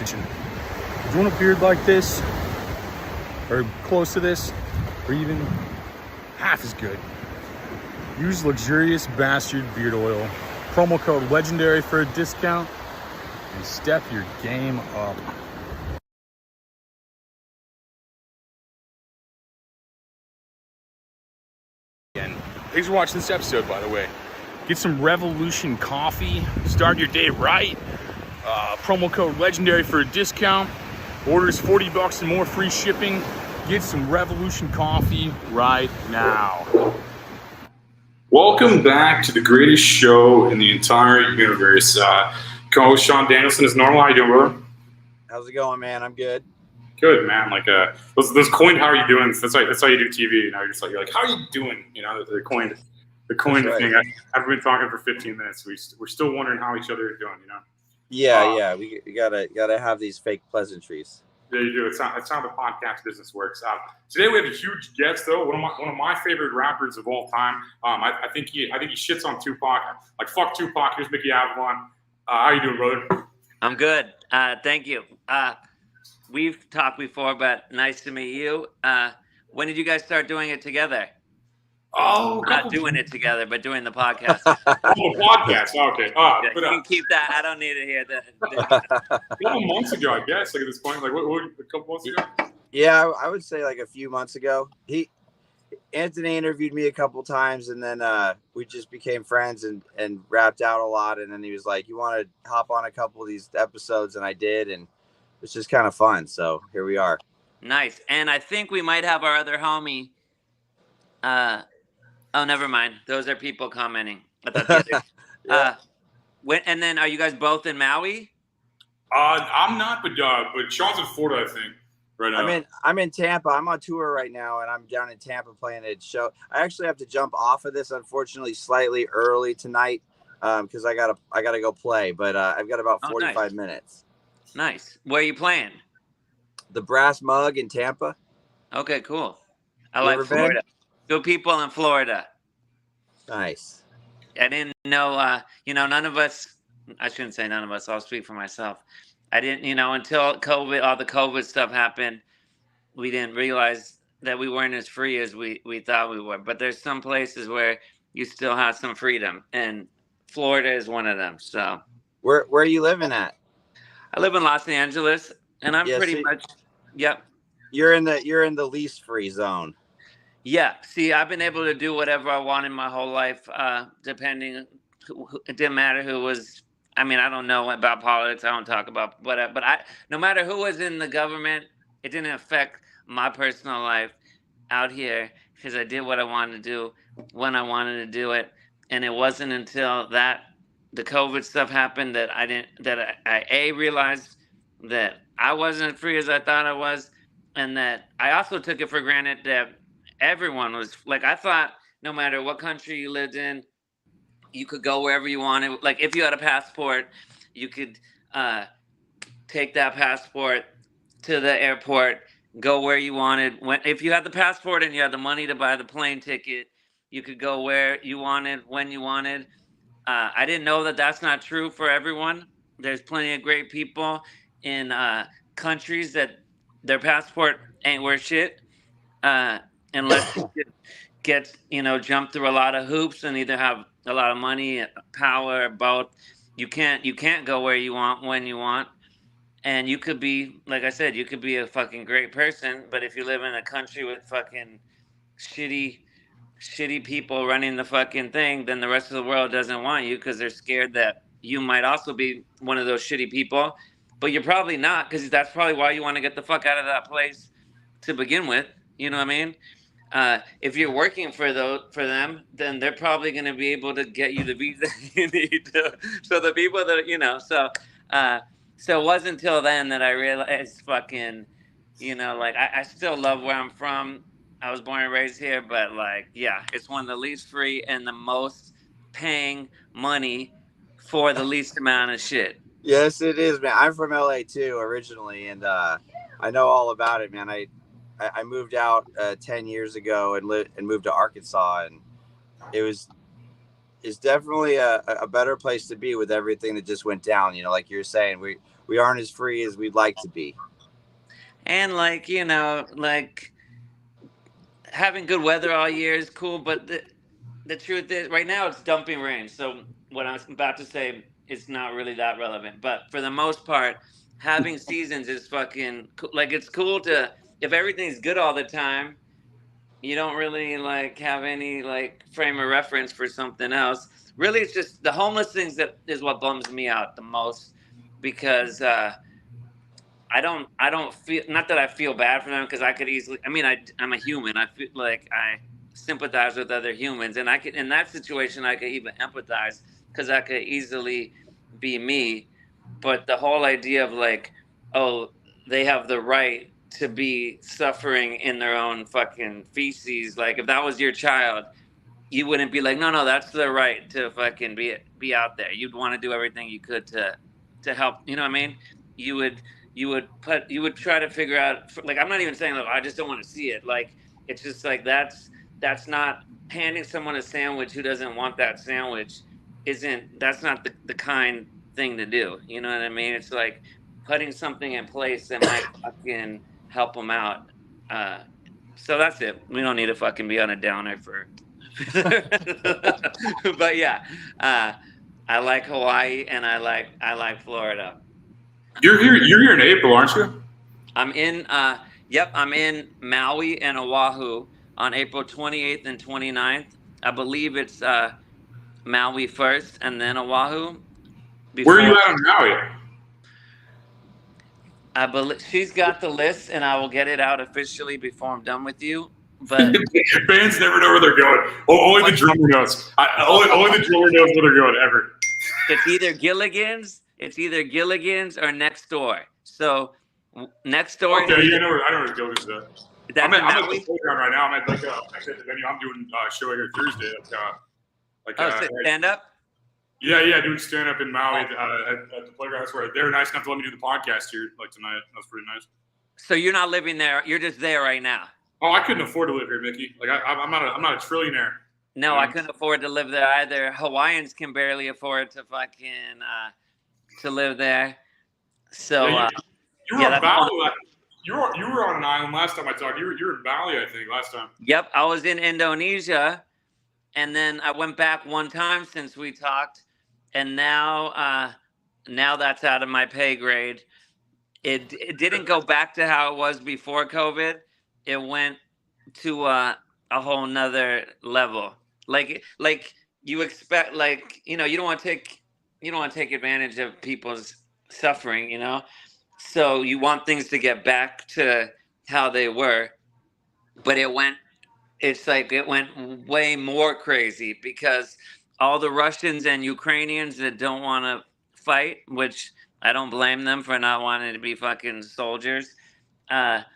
extension. If you want a beard like this, or close to this, or even half as good, use Luxurious Bastard Beard Oil. Promo code LEGENDARY for a discount, and step your game up. Again, thanks for watching this episode, by the way. Get some Revolution coffee, start your day right. Promo code LEGENDARY for a discount. Orders $40 and more, free shipping. Get some Revolution coffee right now. Welcome back to the greatest show in the entire universe. Co-host Sean Danielson is normal. How you doing, brother? How's it going, man? I'm good. Good, man. Like those coined "How are you doing?" That's how you do TV. You know, you're like, "How are you doing?" You know, the coined right. Thing. I've been talking for 15 minutes. We're still wondering how each other is doing. You know. Yeah. We gotta have these fake pleasantries. Yeah, you do. It's how the podcast business works. Today we have a huge guest, though. One of my favorite rappers of all time. I think he shits on Tupac. Like, fuck Tupac. Here's Mickey Avalon. How you doing, brother? I'm good. Thank you. We've talked before, but nice to meet you. When did you guys start doing it together? Oh, not doing it together, but doing the podcast. The podcast. Okay. You can keep that. I don't need to hear that. A couple months ago, I guess. Like at this point, like what a couple months ago. Yeah, I would say like a few months ago. Anthony interviewed me a couple times, and then we just became friends and rapped out a lot. And then he was like, "You want to hop on a couple of these episodes?" And I did, and it's just kind of fun. So here we are. Nice. And I think we might have our other homie. Oh, never mind. Those are people commenting. Yeah. And then are you guys both in Maui? I'm not, but Sean's in Florida, I think, right now. I'm in Tampa. I'm on tour right now, and I'm down in Tampa playing a show. I actually have to jump off of this, unfortunately, slightly early tonight, because I gotta go play. But I've got about 45 minutes. Nice. Where are you playing? The Brass Mug in Tampa. Okay, cool. I like Florida. Good people in Florida. Nice. I didn't know, none of us, I shouldn't say none of us, I'll speak for myself. I didn't, until COVID, all the COVID stuff happened, we didn't realize that we weren't as free as we thought we were. But there's some places where you still have some freedom, and Florida is one of them. So where are you living at? I live in Los Angeles, and I'm pretty much, yep. You're in the least free zone. Yeah. See, I've been able to do whatever I wanted my whole life, depending. It didn't matter who was. I mean, I don't know about politics. I don't talk about, but no matter who was in the government, it didn't affect my personal life out here because I did what I wanted to do when I wanted to do it, and it wasn't until the COVID stuff happened that I realized that I wasn't as free as I thought I was, and that I also took it for granted that everyone was like, I thought no matter what country you lived in, you could go wherever you wanted. Like if you had a passport, you could take that passport to the airport, go where you wanted. If you had the passport and you had the money to buy the plane ticket, you could go where you wanted, when you wanted. I didn't know that that's not true for everyone. There's plenty of great people in countries that their passport ain't worth shit. Unless you get jump through a lot of hoops and either have a lot of money, power, both. You can't go where you want when you want, and you could be, like I said, you could be a fucking great person, but if you live in a country with fucking shitty people running the fucking thing, then the rest of the world doesn't want you because they're scared that you might also be one of those shitty people, but you're probably not, because that's probably why you want to get the fuck out of that place to begin with. You know what I mean? If you're working for them, then they're probably going to be able to get you the visa you need to. So the people that, so it wasn't until then that I realized fucking, I still love where I'm from. I was born and raised here, but it's one of the least free and the most paying money for the least amount of shit. Yes, it is, man. I'm from LA too, originally. And I know all about it, man. I moved out 10 years ago and moved to Arkansas, and it was is definitely a better place to be with everything that just went down. You know, like you're saying, we aren't as free as we'd like to be. And like, you know, like having good weather all year is cool, but the truth is right now it's dumping rain. So what I'm about to say is not really that relevant. But for the most part, having seasons is fucking like it's cool to if everything's good all the time, you don't really like have any like frame of reference for something else. Really, it's just the homeless things that is what bums me out the most because I don't feel not that I feel bad for them because I could easily. I mean, I'm a human. I feel like I sympathize with other humans, and I could in that situation I could even empathize because I could easily be me. But the whole idea of like, oh, they have the right to be suffering in their own fucking feces. Like if that was your child, you wouldn't be like, no, no, that's their right to fucking be out there. You'd want to do everything you could to help. You know what I mean? You would you would try to figure out like I'm not even saying like I just don't want to see it. Like it's just like that's not handing someone a sandwich who doesn't want that sandwich isn't that's not the kind thing to do. You know what I mean? It's like putting something in place that might fucking help them out. So that's it. We don't need to fucking be on a downer for but yeah, I like Hawaii and I like Florida. You're here in April, aren't you? I'm in I'm in Maui and Oahu on April 28th and 29th. I believe it's Maui first and then Oahu. Where are you at on Maui? I believe she's got the list and I will get it out officially before I'm done with you. But fans never know where they're going. Only the drummer knows. Only the drummer knows where they're going ever. It's either Gilligan's or Next Door. So Next Door. Okay, I know where Gilligan's at. I'm at the playground right now. I'm at like actually at the venue. I'm doing a show here Thursday. Stand up. Yeah, doing stand up in Maui at the playground. That's where they're nice enough to let me do the podcast here like tonight. That's pretty nice. So you're not living there. You're just there right now. Oh, I couldn't afford to live here, Mickey. Like I'm not a trillionaire. No, I couldn't afford to live there either. Hawaiians can barely afford to fucking to live there. So you were on Bali. You were on an island last time I talked. You were in Bali, I think, last time. Yep, I was in Indonesia, and then I went back one time since we talked, and now that's out of my pay grade. It didn't go back to how it was before COVID. It went to a whole nother level. Like you expect, like, you know, you don't want to take advantage of people's suffering, you know? So you want things to get back to how they were, but it went way more crazy because all the Russians and Ukrainians that don't want to fight, which I don't blame them for not wanting to be fucking soldiers, back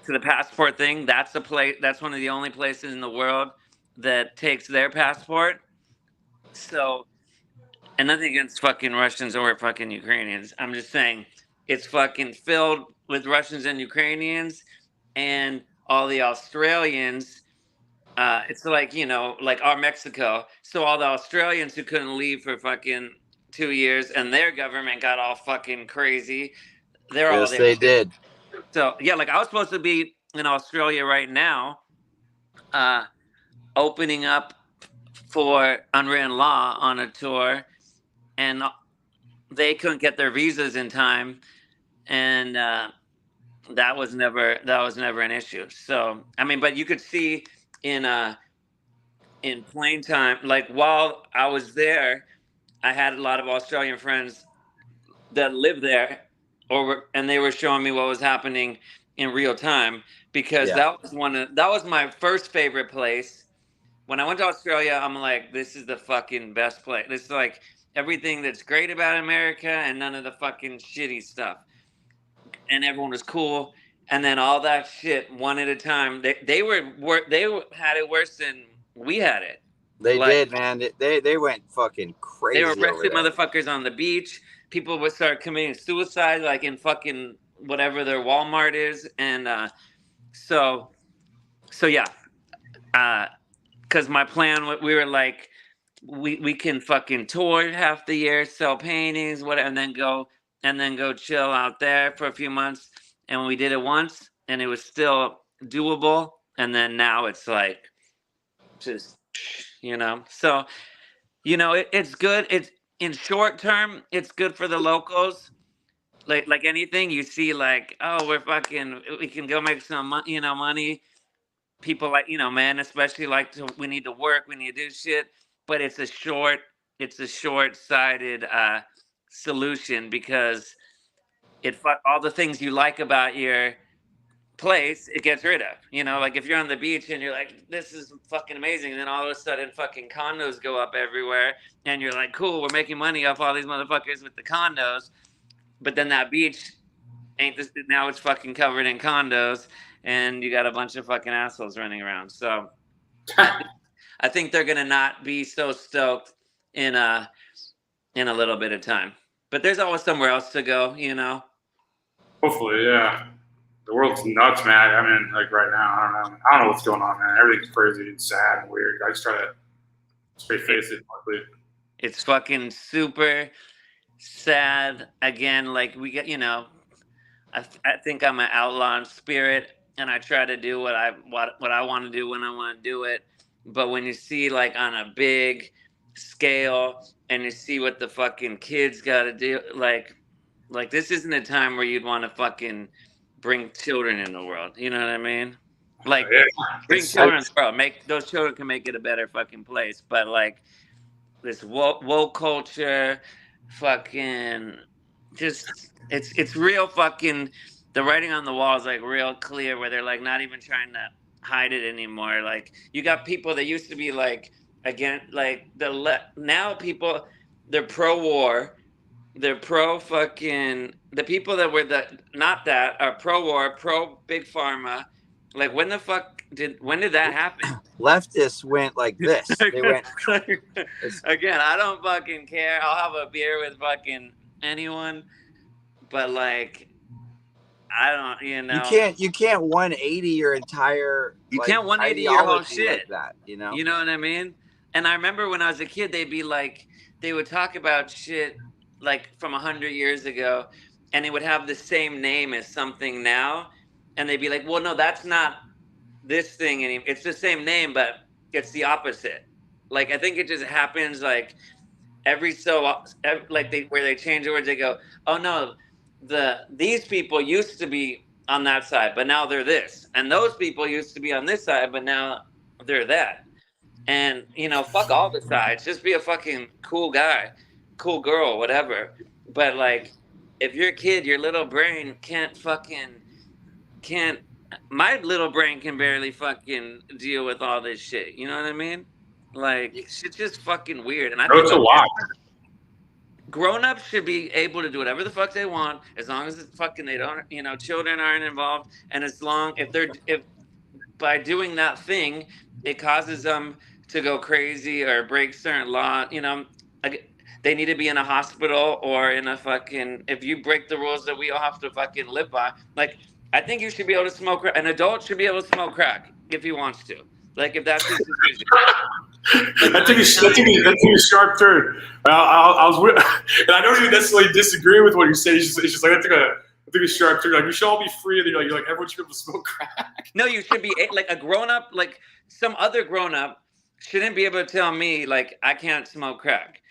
to the passport thing. That's one of the only places in the world that takes their passport. So, and nothing against fucking Russians or fucking Ukrainians. I'm just saying it's fucking filled with Russians and Ukrainians and all the Australians. It's like, you know, like our Mexico. So all the Australians who couldn't leave for fucking 2 years and their government got all fucking crazy. They're all there. Yes, they did. So yeah, like I was supposed to be in Australia right now, opening up for Unwritten Law on a tour, and they couldn't get their visas in time, and that was never an issue. So I mean, but you could see in plain time, like while I was there, I had a lot of Australian friends that live there. And they were showing me what was happening in real time because that was my first favorite place. When I went to Australia, I'm like, this is the fucking best place. This is like everything that's great about America and none of the fucking shitty stuff. And everyone was cool. And then all that shit one at a time. They had it worse than we had it. They did, man. They went fucking crazy. They were arresting motherfuckers on the beach. People would start committing suicide, like in fucking whatever their Walmart is, and so yeah. because my plan, we were like, we can fucking tour half the year, sell paintings, whatever, and then go chill out there for a few months. And we did it once, and it was still doable. And then now it's like, just, So, it's good. It's in short term, it's good for the locals. Like anything, you see, like, oh, we can go make some money. People like, men especially like we need to work, we need to do shit, but it's a short-sighted solution, because all the things you like about your place, it gets rid of. Like if you're on the beach and you're like, this is fucking amazing, and then all of a sudden fucking condos go up everywhere, and you're like, cool, we're making money off all these motherfuckers with the condos, but then that beach ain't this, now it's fucking covered in condos, and you got a bunch of fucking assholes running around. So I think they're gonna not be so stoked in a little bit of time. But there's always somewhere else to go, Hopefully, yeah. The world's nuts, man. I mean, like right now, I don't know what's going on, man. Everything's crazy and sad and weird. I just try to straight face it. It's fucking super sad. Again, like we get, I think I'm an outlaw in spirit, and I try to do what I want to do when I want to do it. But when you see like on a big scale, and you see what the fucking kids got to do, like this isn't a time where you'd want to fucking bring children in the world. You know what I mean? Like, bring children in the world. Those children can make it a better fucking place. But like this woke culture, fucking, just it's real fucking. The writing on the wall is like real clear, where they're like not even trying to hide it anymore. Like you got people that used to be like, again, like now people, they're pro-war, they're pro-fucking, the people that were are pro-war, pro-big pharma. Like when did that happen? Leftists went like this. They went again, I don't fucking care. I'll have a beer with fucking anyone, but like, I don't, You can't 180 your entire. You can't 180 your whole shit. Like that, You know what I mean? And I remember when I was a kid, they would talk about shit like from 100 years ago, and it would have the same name as something now, and they'd be like, well, no, that's not this thing anymore. It's the same name, but it's the opposite. Like I think it just happens like where they change the words, they go, oh no, these people used to be on that side, but now they're this, and those people used to be on this side, but now they're that. And fuck all the sides. Just be a fucking cool guy, cool girl, whatever. But like, if you're a kid, your little brain can't. My little brain can barely fucking deal with all this shit. You know what I mean? Like, it's just fucking weird. And I think it's a lot. Grown-ups should be able to do whatever the fuck they want, as long as it's fucking, they don't, children aren't involved, and as long if by doing that thing, it causes them to go crazy or break certain law, they need to be in a hospital or in a fucking, if you break the rules that we all have to fucking live by, like, I think you should be able to smoke crack. An adult should be able to smoke crack if he wants to. Like, if that's his decision. I think it's sharp turn. I was with, and I don't even necessarily disagree with what you say. It's just like I think a sharp turn. Like we should all be free. And you're like everyone should be able to smoke crack. No, you should be like a grown up. Like some other grown up shouldn't be able to tell me like I can't smoke crack.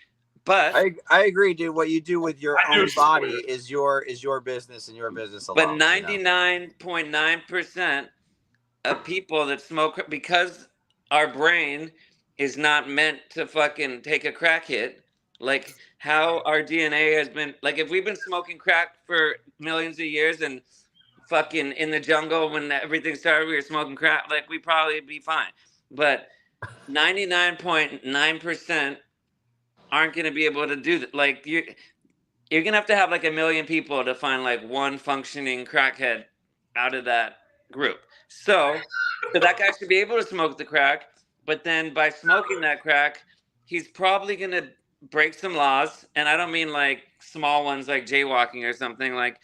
But I agree, dude. What you do with your own body is your business and your business alone. But 99.9% of people that smoke, because our brain is not meant to fucking take a crack hit, like how our DNA has been, like if we've been smoking crack for millions of years and fucking in the jungle when everything started, we were smoking crack, like we probably be fine. But 99.9% aren't going to be able to do that. Like you're going to have like 1 million people to find like one functioning crackhead out of that group. So that guy should be able to smoke the crack, but then by smoking that crack, he's probably going to break some laws. And I don't mean like small ones like jaywalking or something. Like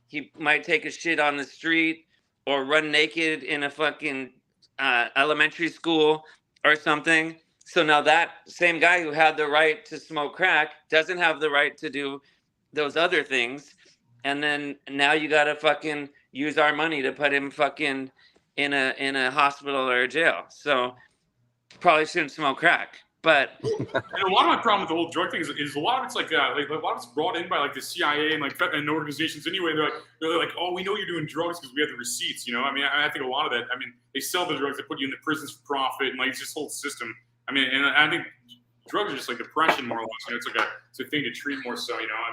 he might take a shit on the street or run naked in a fucking elementary school or something. So now that same guy who had the right to smoke crack doesn't have the right to do those other things. And then now you gotta fucking use our money to put him fucking in a hospital or a jail. So probably shouldn't smoke crack. But And a lot of my problem with the whole drug thing is a lot of it's like a lot of it's brought in by like the CIA and and organizations anyway. They're like, oh, we know you're doing drugs because we have the receipts. You know, I mean, I think a lot of that. I mean, they sell the drugs, they put you in the prisons for profit, and like it's this whole system. I mean, and I think drugs are just like depression more or less. You know, it's a thing to treat more so. You know, I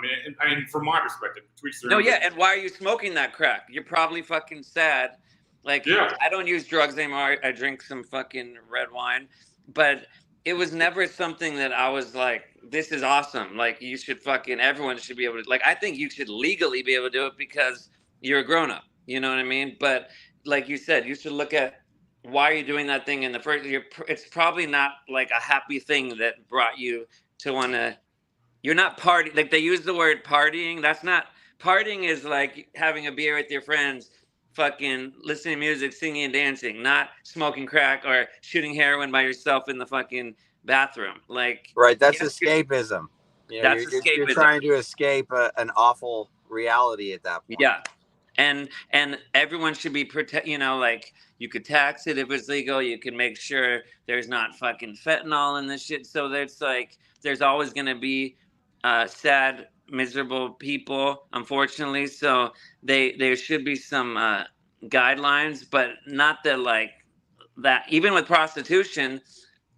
mean, from my perspective, no, yeah. And why are you smoking that crack? You're probably fucking sad. Like, yeah. I don't use drugs anymore. I drink some fucking red wine, but it was never something that I was like, this is awesome. Like, you should fucking, everyone should be able to, like, I think you should legally be able to do it because you're a grown up. You know what I mean? But like you said, you should look at why are you doing that thing in the first, it's probably not like a happy thing that brought you to want to, you're not partying. Like, they use the word partying. That's not, partying is like having a beer with your friends, fucking listening to music, singing and dancing, not smoking crack or shooting heroin by yourself in the fucking bathroom. Like, Right, that's yes, escapism. You know, that's you're escapism. trying to escape an awful reality at that point. Yeah, and everyone should be you know, like, you could tax it if it's legal. You can make sure there's not fucking fentanyl in this shit. So there's like, there's always gonna be sad, miserable people, unfortunately. So there should be some guidelines, but not that like that. Even with prostitution,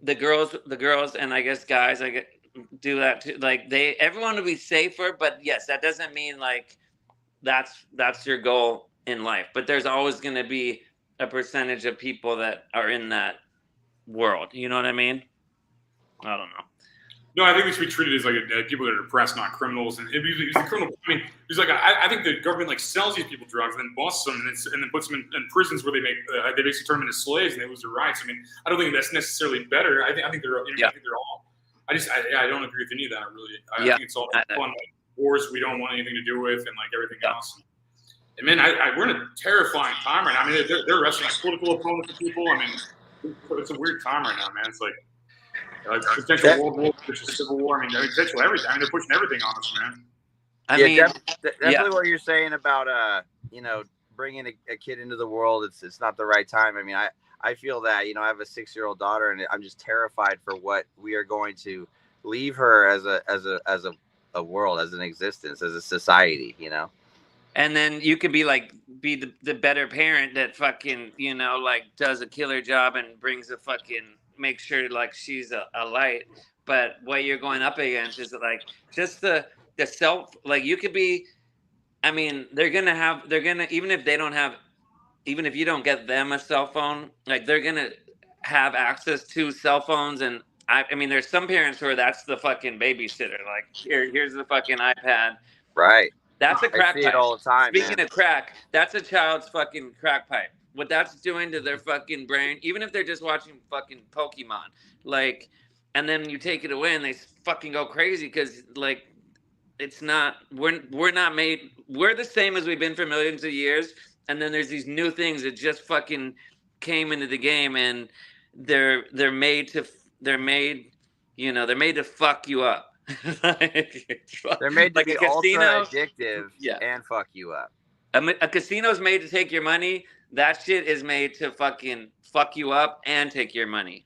the girls, and I guess guys, do that too. Like, everyone will be safer, but yes, that doesn't mean like that's your goal in life. But there's always going to be a percentage of people that are in that world. You know what I mean? I don't know. No, I think we should be treated as like people that are depressed, not criminals. And he's a criminal. I mean, he's like, I think the government like sells these people drugs and then busts them and then puts them in prisons where they basically turn them into slaves and they lose their rights. I mean, I don't think that's necessarily better. I think they're, you know, I think they're all. I don't agree with any of that. Really, I think it's all fun. Like, wars we don't want anything to do with, and like everything else. And man, we're in a terrifying time right now. I mean, they're arresting like political opponents of people. I mean, it's a weird time right now, man. It's like potential world war, potential civil war. I mean, potential everything. I mean, they're pushing everything on us, man. I mean, definitely what you're saying about you know, bringing a kid into the world. It's not the right time. I mean, I feel that, you know, I have a 6-year-old daughter, and I'm just terrified for what we are going to leave her as a world, as an existence, as a society, you know. And then you could be the better parent that fucking, you know, like does a killer job and brings a fucking, make sure like she's a light. But what you're going up against is like just the self, like you could be, I mean, they're gonna even if you don't get them a cell phone, like they're gonna have access to cell phones. And I mean, there's some parents where that's the fucking babysitter. Like, here's the fucking iPad. Right. That's a crack I see pipe. it all the time. Speaking of crack, that's a child's fucking crack pipe. What that's doing to their fucking brain, even if they're just watching fucking Pokemon, like, and then you take it away and they fucking go crazy because like, it's not, we're not made, we're the same as we've been for millions of years. And then there's these new things that just fucking came into the game, and they're made to fuck you up. They're made to like be ultra addictive, and fuck you up. A casino's made to take your money. That shit is made to fucking fuck you up and take your money.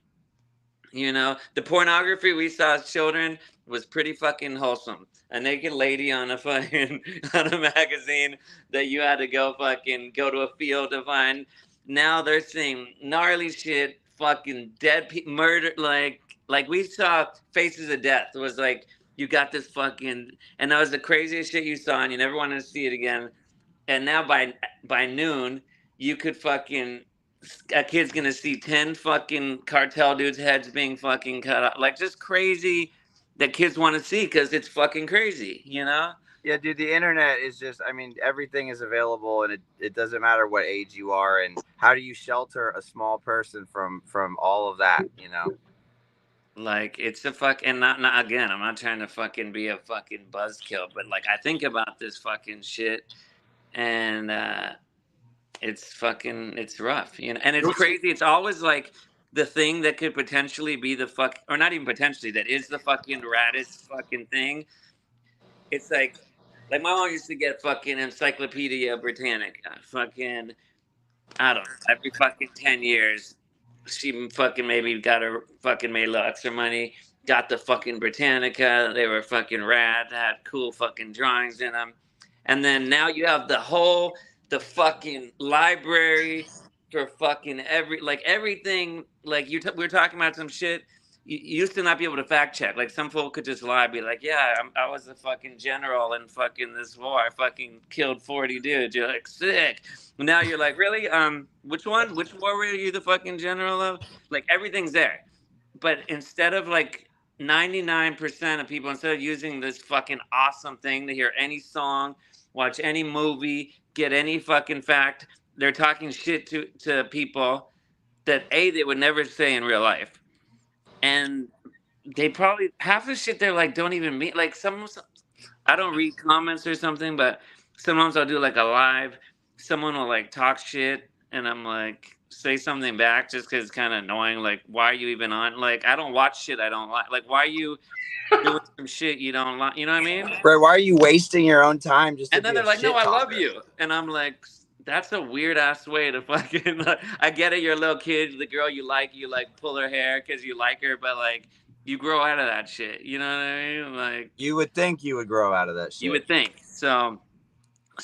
You know, the pornography we saw as children was pretty fucking wholesome. A naked lady on a fucking on a magazine that you had to go to a field to find. Now they're seeing gnarly shit, fucking dead people, murder. Like we saw Faces of Death. It was like, you got this fucking, and that was the craziest shit you saw, and you never wanted to see it again. And now by noon, you could fucking, a kid's gonna see 10 fucking cartel dudes' heads being fucking cut off. Like, just crazy that kids want to see because it's fucking crazy, you know? Yeah, dude, the internet is just, I mean, everything is available, and it doesn't matter what age you are, and how do you shelter a small person from all of that, you know? Like, it's a and not again, I'm not trying to fucking be a fucking buzzkill, but like, I think about this fucking shit, and it's rough, you know? And it's crazy. It's always like, the thing that could potentially be the fuck, or not even potentially, that is the fucking raddest fucking thing. It's like my mom used to get fucking Encyclopedia Britannica, fucking, I don't know, every fucking 10 years, she fucking maybe got her fucking made a little extra money, got the fucking Britannica. They were fucking rad, had cool fucking drawings in them. And then now you have the fucking library for fucking everything. Like we were talking about some shit. You used to not be able to fact check. Like some folk could just lie, be like, yeah, I was a fucking general in fucking this war. I fucking killed 40 dudes. You're like, sick. Now you're like, really? Which one? Which war were you the fucking general of? Like everything's there. But instead of like 99% of people, instead of using this fucking awesome thing to hear any song, watch any movie, get any fucking fact, they're talking shit to people that they would never say in real life. And they probably half the shit they're like don't even mean, like I don't read comments or something, but sometimes I'll do like a live, someone will like talk shit and I'm like say something back just because it's kind of annoying. Like, why are you even on? Like, I don't watch shit I don't like. Like, why are you doing some shit you don't like? You know what I mean? Right? Why are you wasting your own time just? And then they're like, "No, I love you," and I'm like, "That's a weird ass way to fucking." I get it, you're a little kid, the girl you like pull her hair because you like her, but like, you grow out of that shit. You know what I mean? Like, you would think you would grow out of that shit. You would think. So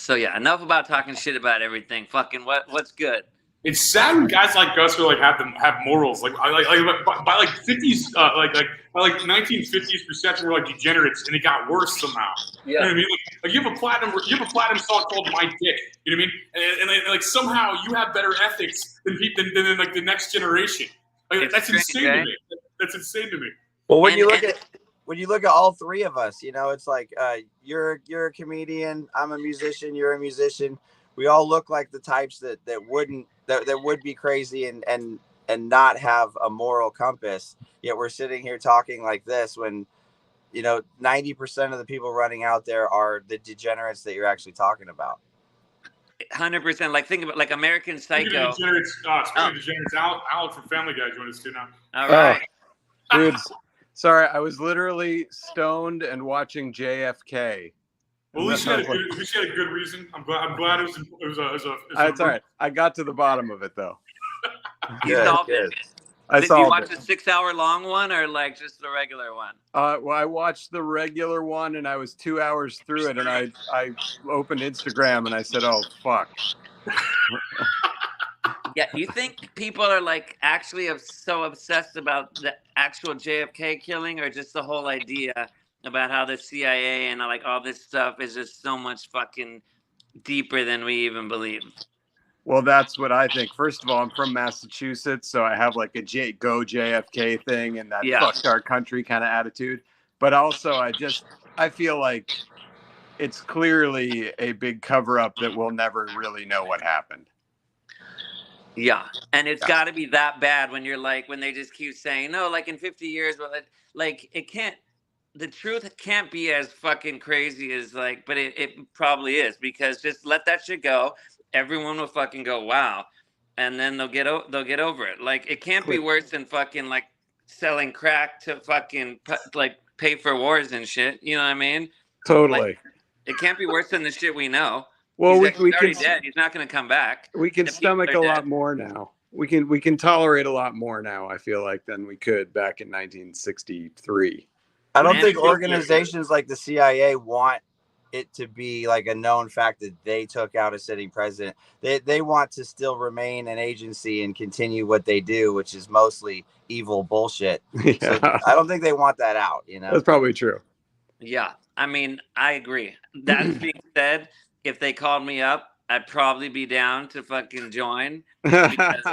yeah. Enough about talking shit about everything. Fucking what's good? It's sad when guys like us who like have morals. Like by like 50s, by like 1950s perception, we're like degenerates, and it got worse somehow. Yeah. You know what I mean? Like you have a platinum song called "My Dick." You know what I mean? And like somehow you have better ethics than like the next generation. Like that's insane to me. That's insane to me. Well, when you look at all three of us, you know, it's like you're a comedian, I'm a musician, you're a musician. We all look like the types that would be crazy and not have a moral compass. Yet we're sitting here talking like this when, you know, 90% of the people running out there are the degenerates that you're actually talking about. 100%. Like, think about like American Psycho. Degenerates, degenerates. Alex from Family Guy joined us too now. All right. Dude, sorry, I was literally stoned and watching JFK. Well, at least you had a good reason. I'm glad it was a It's all right. I got to the bottom of it though. You solved it. Did you watch a 6-hour long one or like just the regular one? Well, I watched the regular one and I was 2 hours through it, and I opened Instagram and I said, "Oh fuck." Yeah, you think people are like actually so obsessed about the actual JFK killing, or just the whole idea about how the CIA and like all this stuff is just so much fucking deeper than we even believe? Well, that's what I think. First of all, I'm from Massachusetts, so I have like a go JFK thing and that fucked our country kind of attitude. But also, I feel like it's clearly a big cover up that we'll never really know what happened. Yeah, and it's got to be that bad when you're like, when they just keep saying, no, like in 50 years, well, like it can't, the truth can't be as fucking crazy as like, but it probably is, because just let that shit go. Everyone will fucking go, wow. And then they'll get over it. Like, it can't be worse than fucking like selling crack to fucking like pay for wars and shit. You know what I mean? Totally. Like, it can't be worse than the shit we know. Well, he's already dead. He's not going to come back. We can stomach a lot more now. We can tolerate a lot more now, I feel like, than we could back in 1963. I don't think organizations like the CIA want it to be like a known fact that they took out a sitting president. They want to still remain an agency and continue what they do, which is mostly evil bullshit. Yeah. So I don't think they want that out, you know? That's probably true. Yeah. I mean, I agree. That being said, if they called me up, I'd probably be down to fucking join. Just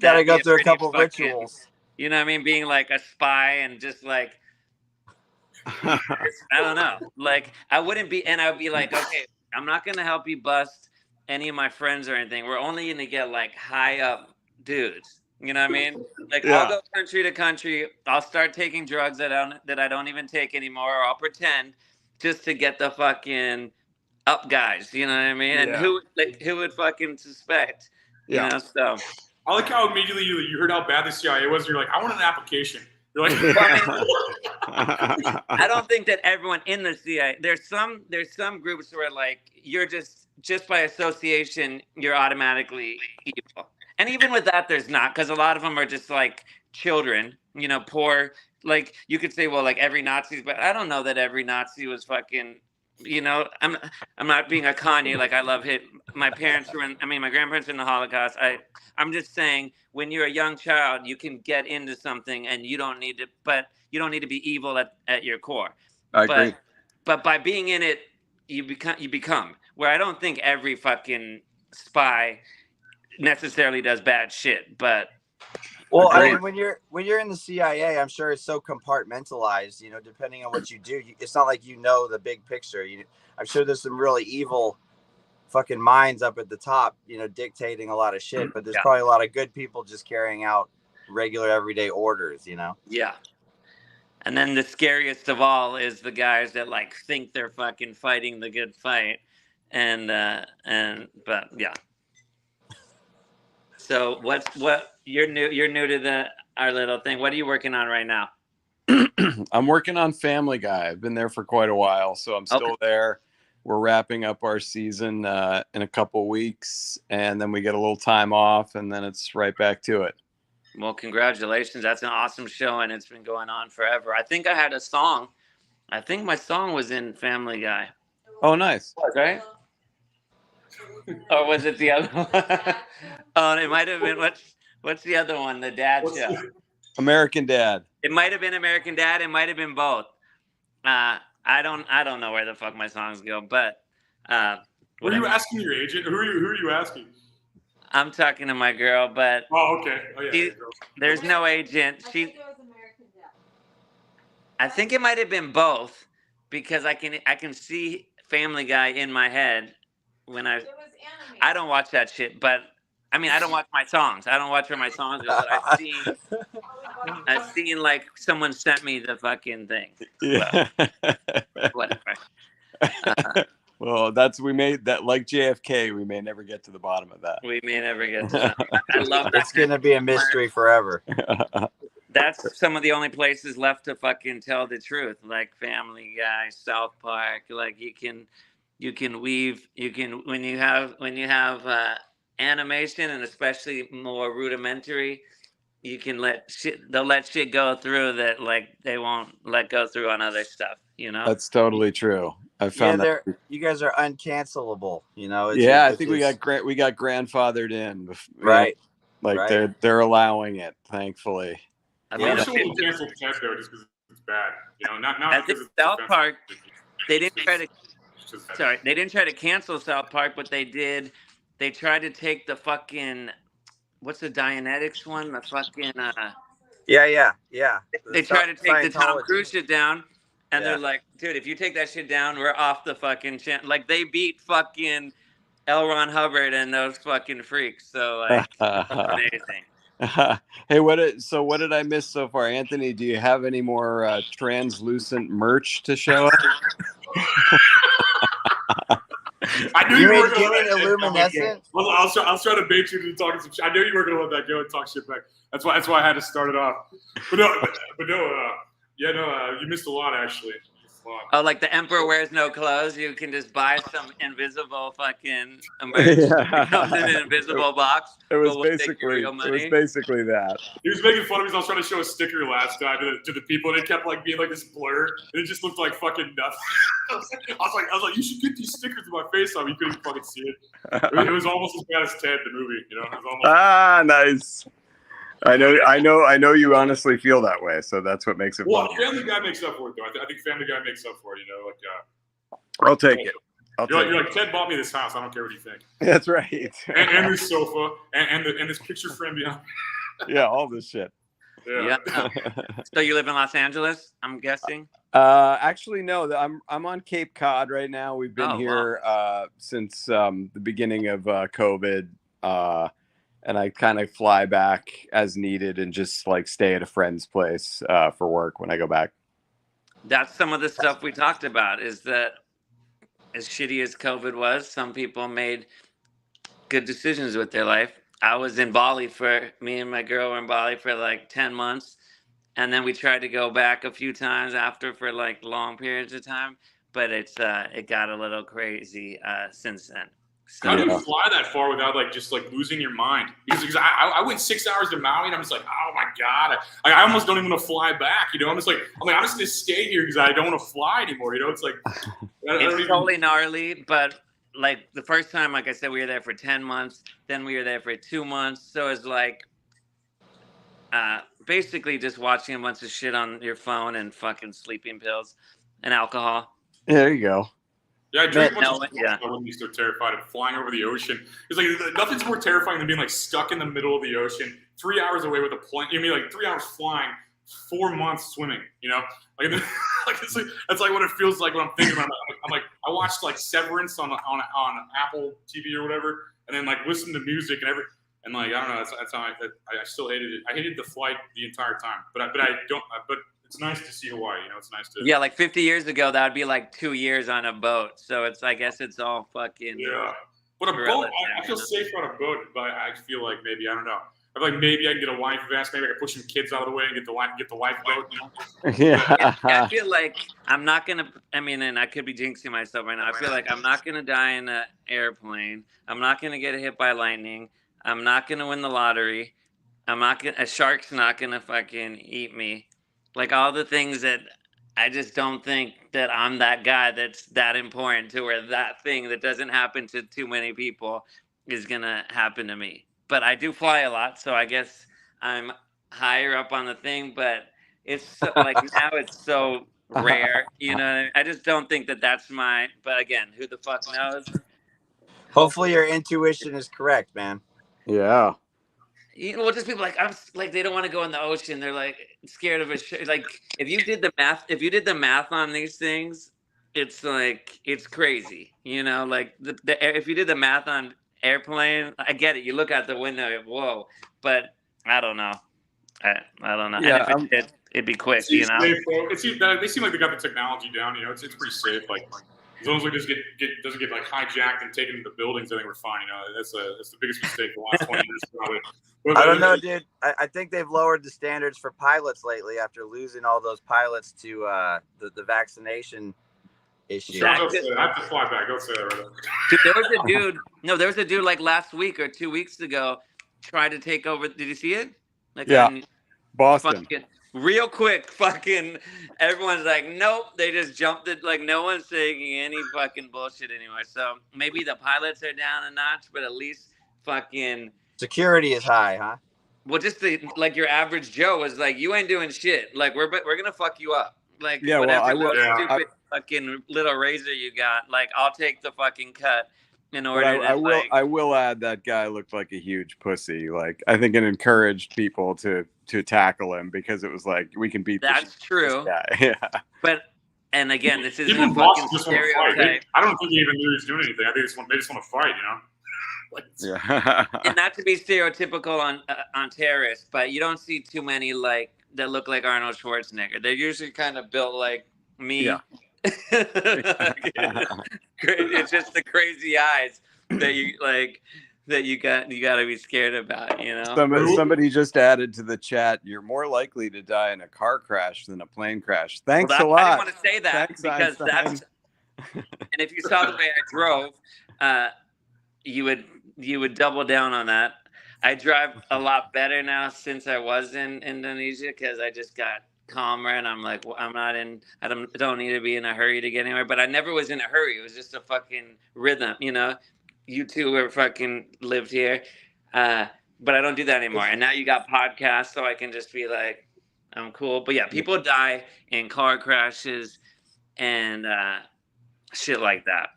gotta go through a couple rituals. You know what I mean? Being like a spy and just like, I don't know. Like, I wouldn't be, and I'd be like, okay, I'm not going to help you bust any of my friends or anything. We're only going to get like high up dudes. You know what I mean? Like, I'll go country to country. I'll start taking drugs that I don't even take anymore, or I'll pretend, just to get the fucking up guys. You know what I mean? And who would fucking suspect? You know, so. I like how immediately you heard how bad the CIA was. And you're like, I want an application. You're like, I don't think that everyone in the CIA. There's some groups where like you're just by association you're automatically evil, and even with that, there's not, because a lot of them are just like children, you know, poor. Like you could say, well, like every Nazi, but I don't know that every Nazi was fucking. You know, I'm not being a Kanye. Like I love hit. My parents were my grandparents were in the Holocaust. I'm just saying, when you're a young child, you can get into something, and you don't need to. But you don't need to be evil at your core. I agree. But by being in it, you become. Where I don't think every fucking spy necessarily does bad shit, but. Well, I mean, when you're in the CIA, I'm sure it's so compartmentalized. You know, depending on what you do, it's not like you know the big picture. I'm sure there's some really evil, fucking minds up at the top, you know, dictating a lot of shit. But there's probably a lot of good people just carrying out regular everyday orders. You know. Yeah. And then the scariest of all is the guys that like think they're fucking fighting the good fight, but yeah. So what you're new to our little thing. What are you working on right now? I'm working on Family Guy. I've been there for quite a while, so I'm still there. We're wrapping up our season in a couple weeks, and then we get a little time off, and then it's right back to it. Well, congratulations. That's an awesome show, and it's been going on forever. I think I had a song. I think my song was in Family Guy. Oh, nice. Right? Or was it the other one? Oh, it might have been. What's the other one? The Dad Show. American Dad. It might have been American Dad. It might have been both. I don't know where the fuck my songs go, but. Were you asking your agent? Who are you asking? I'm talking to my girl, but. Oh, okay. Oh, yeah. There's no agent. I think it might have been both, because I can see Family Guy in my head when I don't watch that shit, but I mean, I don't watch my songs. I don't watch where my songs go, but I've seen like someone sent me the fucking thing. Yeah. Well, whatever. Well, we made that, like JFK, we may never get to the bottom of that. We may never get to that. I love that. It's going to be a mystery forever. That's some of the only places left to fucking tell the truth, like Family Guy, South Park. Like you can weave, when you have animation, and especially more rudimentary, you can they'll let shit go through that like they won't let go through on other stuff, you know? That's totally true. I found that. You guys are uncancelable, you know? I think we got grandfathered in. Right. Like right. They're allowing it, thankfully. I mean, I'm sure we'll cancel Ted though, just because it's bad. You know, not I think South Park, they didn't try to cancel South Park, but they did. They tried to take the fucking, what's the Dianetics one? The fucking Yeah. They tried to take the Tom Cruise shit down, and they're like, dude, if you take that shit down, we're off the fucking channel. Like they beat fucking L. Ron Hubbard and those fucking freaks. So like, amazing. Hey, what did I miss so far, Anthony? Do you have any more translucent merch to show us? I knew you were going to illuminescent. I was trying to bait you into talking some shit. I knew you were going to let that go and talk shit back. That's why I had to start it off. But no, you missed a lot actually. Oh, like the Emperor wears no clothes. You can just buy some invisible fucking merch. It comes in an invisible box. It was basically that. He was making fun of me. I was trying to show a sticker last time to the people, and it kept like being like this blur, and it just looked like fucking nothing. I was like, you should get these stickers to my face on. You couldn't even fucking see it. It was almost as bad as Ted the movie. You know, it was almost. Nice. I know you honestly feel that way, so that's what makes it fun. Well, Family Guy makes up for it, though. I think Family Guy makes up for it. You know, like I'll take it. You're like, Ted bought me this house. I don't care what you think. That's right. and this sofa and this picture frame behind. Yeah, all this shit. Yeah. So you live in Los Angeles, I'm guessing? Actually, no. I'm on Cape Cod right now. We've been here since the beginning of COVID. And I kind of fly back as needed and just like stay at a friend's place for work when I go back. That's some of the stuff we talked about, is that as shitty as COVID was, some people made good decisions with their life. I was in Bali me and my girl were in Bali for like 10 months. And then we tried to go back a few times after for like long periods of time. But it got a little crazy since then. So, how do you fly that far without like just like losing your mind? Because I went 6 hours to Maui and I'm just like, oh my God. I almost don't even want to fly back. You know, I'm just going to stay here because I don't want to fly anymore. You know, it's like, it's totally gnarly, but like the first time, like I said, we were there for 10 months. Then we were there for 2 months. So it's like basically just watching a bunch of shit on your phone and fucking sleeping pills and alcohol. Yeah, there you go. Yeah, I drink I wouldn't be so terrified of flying over the ocean. It's like nothing's more terrifying than being like stuck in the middle of the ocean, 3 hours away with a plane. You mean like 3 hours flying, 4 months swimming? You know, like, that's like what it feels like when I'm thinking about it. I'm like, I watched like Severance on Apple TV or whatever, and then like listened to music and like I don't know. That's how I still hated it. I hated the flight the entire time, but it's nice to see Hawaii. You know, it's nice to. Yeah, like 50 years ago, that would be like 2 years on a boat. So I guess it's all fucking. Yeah, but a boat, I feel safe on a boat, but I feel like maybe I don't know. I feel like maybe I can get a life vest. Maybe I can push some kids out of the way and get the lifeboat. You know? Yeah. I feel like I'm not gonna. I mean, and I could be jinxing myself right now. I feel like I'm not gonna die in an airplane. I'm not gonna get hit by lightning. I'm not gonna win the lottery. A shark's not gonna fucking eat me. Like all the things that I just don't think that I'm that guy that's that important to where that thing that doesn't happen to too many people is gonna happen to me. But I do fly a lot, so I guess I'm higher up on the thing. But it's so, like now it's so rare, you know. I just don't think that that's my. But again, who the fuck knows? Hopefully, your intuition is correct, man. Yeah. You know, just people like they don't want to go in the ocean. They're like scared of it. Like if you did the math on these things, it's like it's crazy. You know, like if you did the math on airplane, I get it. You look out the window, whoa. But I don't know. I don't know. Yeah, and if it'd be quick. You know, they seem like they got the technology down. You know, it's pretty safe. Like as long as it doesn't get like hijacked and taken into buildings, I think we're fine. You know, that's the biggest mistake the last 20 years probably. I don't know, dude. I think they've lowered the standards for pilots lately after losing all those pilots to the vaccination issue. I have to fly back. Don't say that right now. Dude, there was a dude like last week or 2 weeks ago tried to take over. Did you see it? Like, yeah, Boston. Real quick, fucking everyone's like, nope. They just jumped it. Like no one's saying any fucking bullshit anymore. So maybe the pilots are down a notch, but at least fucking security is high, huh? Well, just like your average Joe is like, you ain't doing shit. Like we're gonna fuck you up. Like yeah, whatever stupid fucking little razor you got. Like I'll take the fucking cut. In order I will add that guy looked like a huge pussy. Like I think it encouraged people to tackle him because it was like we can beat. That's true. Yeah. But and again, this isn't a fucking stereotype. I don't think he even knew he was doing anything. I think they just want to fight. You know. Yeah. And not to be stereotypical on terrorists, but you don't see too many like that look like Arnold Schwarzenegger. They're usually kind of built like me. Yeah. It's just the crazy eyes that you like that you got to be scared about, you know. Somebody just added to the chat, you're more likely to die in a car crash than a plane crash. Thanks a lot. I didn't want to say that. Thanks, because Einstein. And if you saw the way I drove, you would double down on that. I drive a lot better now since I was in Indonesia because I just got calmer and I'm like, well, I don't need to be in a hurry to get anywhere. But I never was in a hurry. It was just a fucking rhythm, you know. You two were fucking lived here, but I don't do that anymore. And now you got podcasts, so I can just be like, I'm cool. But yeah, people die in car crashes and shit like that.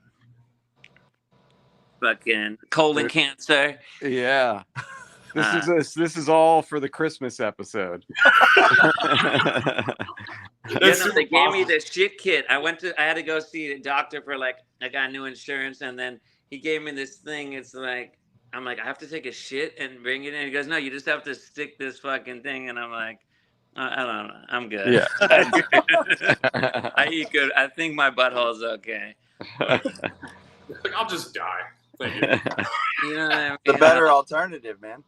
Fucking colon cancer. Yeah. This is all for the Christmas episode. They gave me the shit kit. I had to go see a doctor for like I got new insurance, and then he gave me this thing. It's like I'm like I have to take a shit and bring it in. He goes, no, you just have to stick this fucking thing, and I'm like, I don't know, I'm good. Yeah. I eat good. I think my butthole's okay. Like I'll just die. Thank you. You know what I mean? The better alternative, man.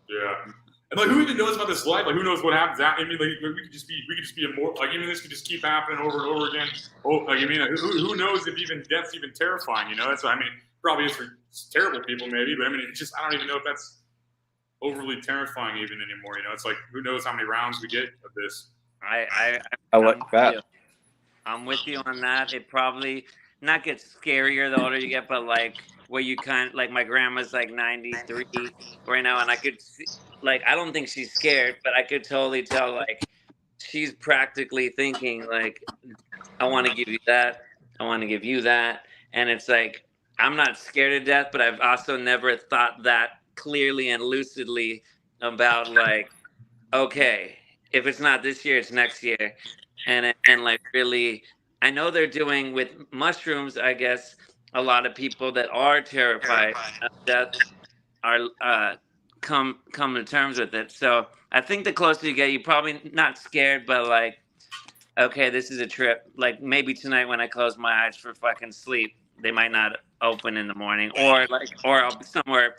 Yeah. And like, who even knows about this life? Like, who knows what happens? I mean, like, we could just be immortal. Like, even this could just keep happening over and over again. Oh, like, I mean, who knows if even death's even terrifying? You know, that's what I mean. Probably is for terrible people, maybe, but I mean, it's just I don't even know if that's overly terrifying even anymore. You know, it's like who knows how many rounds we get of this. I like that. I'm with you on that. It probably not gets scarier the older you get, but like where you kind of like my grandma's like 93 right now, and I could see, like I don't think she's scared, but I could totally tell like she's practically thinking like I want to give you that, I want to give you that, and it's like I'm not scared of death, but I've also never thought that clearly and lucidly about like okay, if it's not this year, it's next year, and like really, I know they're doing with mushrooms. I guess a lot of people that are terrified of death are come to terms with it. So I think the closer you get, you're probably not scared, but like, okay, this is a trip. Like maybe tonight when I close my eyes for fucking sleep, they might not open in the morning, or like, or I'll be somewhere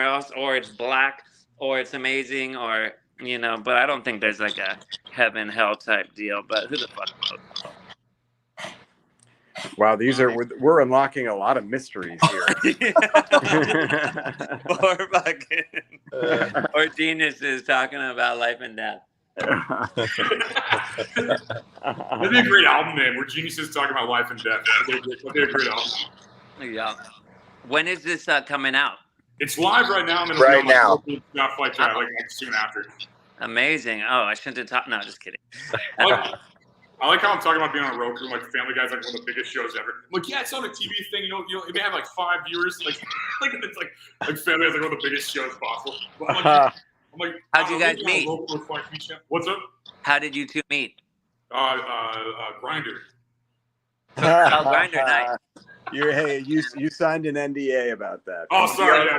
else, or it's black, or it's amazing, or you know. But I don't think there's like a heaven hell type deal. But who the fuck knows? Wow, we're unlocking a lot of mysteries here. Or fucking or geniuses talking about life and death. That'd be a great album name. Where geniuses talking about life and death. That'd be a great album. Yeah. When is this coming out? It's live right now. And Right now. Stuff like that, like soon after. Amazing. Oh, I shouldn't have talked. No, just kidding. I like how I'm talking about being on Roku. Like Family Guy's like one of the biggest shows ever. I'm like, yeah, it's on a TV thing. You know, it may have like 5 viewers. Like it's like Family Guy's like one of the biggest shows possible. But I'm like, how'd you guys meet? What's up? How did you two meet? Grindr. Oh, Grindr night. You signed an NDA about that. Oh, sorry.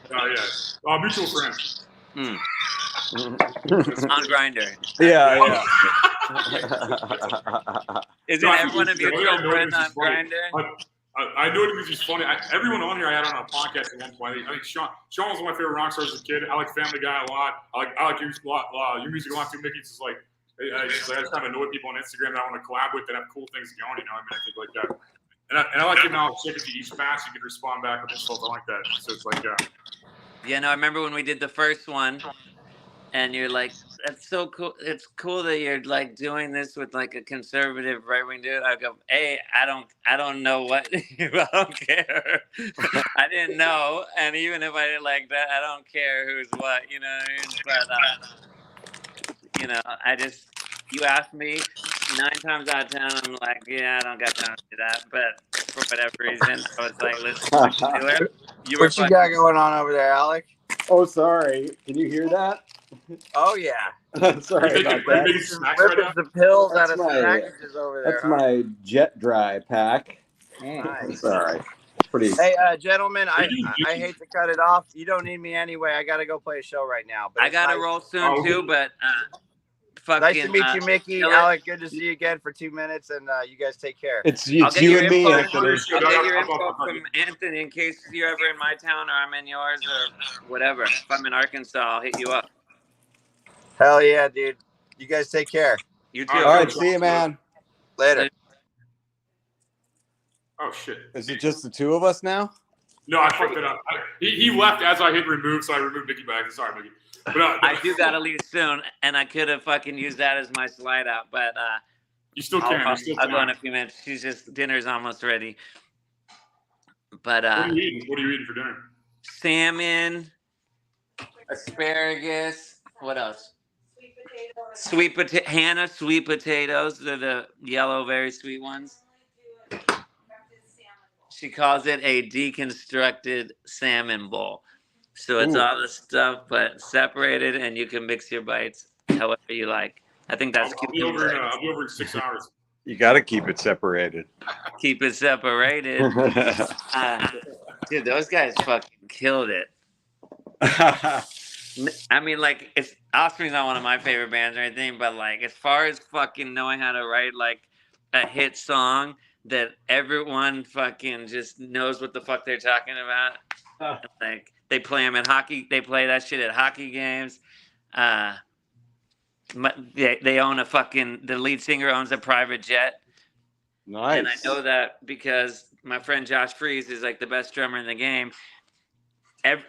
Yeah. Mutual friends. On Grindr. Yeah. Isn't everyone of your friends on Grindr? I know it because he's funny. Everyone on here I had on a podcast at one point. I think Sean was one of my favorite rock stars as a kid. I like Family Guy a lot. I like your music a lot too, Mickey. It's just like I just kind of annoy people on Instagram that I want to collab with that have cool things going. You know, I mean, I think like that. And I like giving out shit if you each fast, you can respond back with stuff. I like that. So it's like, Yeah, no, I remember when we did the first one, and you're like, "That's so cool! It's cool that you're like doing this with like a conservative right-wing dude." I go, "Hey, I don't know what I don't care. I didn't know, and even if I didn't like that, I don't care who's what, you know what I mean?" But you know, you asked me 9 times out of 10, I'm like, yeah, I don't got time to do that. But for whatever reason, I was like, listen, do it. What you got going on over there, Alec? Oh, sorry. Can you hear that? Oh yeah. Sorry about that. Ripping the pills That's out of packages over there. That's my Jet Dry pack. Nice. Sorry. Pretty. Hey, gentlemen, I hate to cut it off. You don't need me anyway. I got to go play a show right now. But I got to roll soon too, but fucking, nice to meet you, Mickey. Dylan. Alec, good to see you again for 2 minutes, and you guys take care. It's I'll get you your and me, info. Anthony. I'll get your info from Anthony in case you're ever in my town or I'm in yours or whatever. If I'm in Arkansas, I'll hit you up. Hell yeah, dude. You guys take care. You too. All right, see you, man. Later. Oh shit! Is it just the two of us now? No, I fucked it up. He left as I hit remove, so I removed Mickey back. Sorry, Mickey. But, I do gotta leave soon, and I could have fucking used that as my slide out, but you still can. I'll go in a few minutes. She's just dinner's almost ready. But what are you eating? What are you eating for dinner? Salmon, asparagus. What else? Sweet potato. Hannah sweet potatoes. They're the yellow, very sweet ones. She calls it a deconstructed salmon bowl. So it's all the stuff, but separated, and you can mix your bites however you like. I think that's I'll be over in 6 hours. You got to keep it separated. Keep it separated. Dude, those guys fucking killed it. I mean, like, Offspring's not one of my favorite bands or anything, but like, as far as fucking knowing how to write like a hit song that everyone fucking just knows what the fuck they're talking about. Like they play them at hockey. They play that shit at hockey games. They own a fucking. The lead singer owns a private jet. Nice. And I know that because my friend Josh Freese is like the best drummer in the game.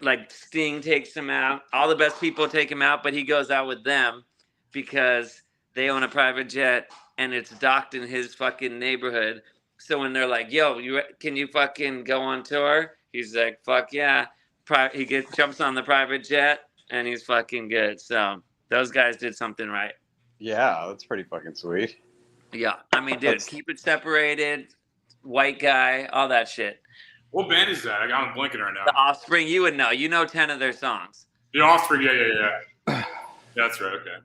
Like Sting takes him out. All the best people take him out, but he goes out with them because they own a private jet and it's docked in his fucking neighborhood. So when they're like, "Yo, can you fucking go on tour?" He's like, "Fuck yeah!" He jumps on the private jet and he's fucking good. So those guys did something right. Yeah, that's pretty fucking sweet. Yeah, I mean, dude, keep it separated. White guy, all that shit. What band is that? I'm blanking right now. The Offspring, you would know. You know 10 of their songs. The Offspring, yeah. That's right. Okay.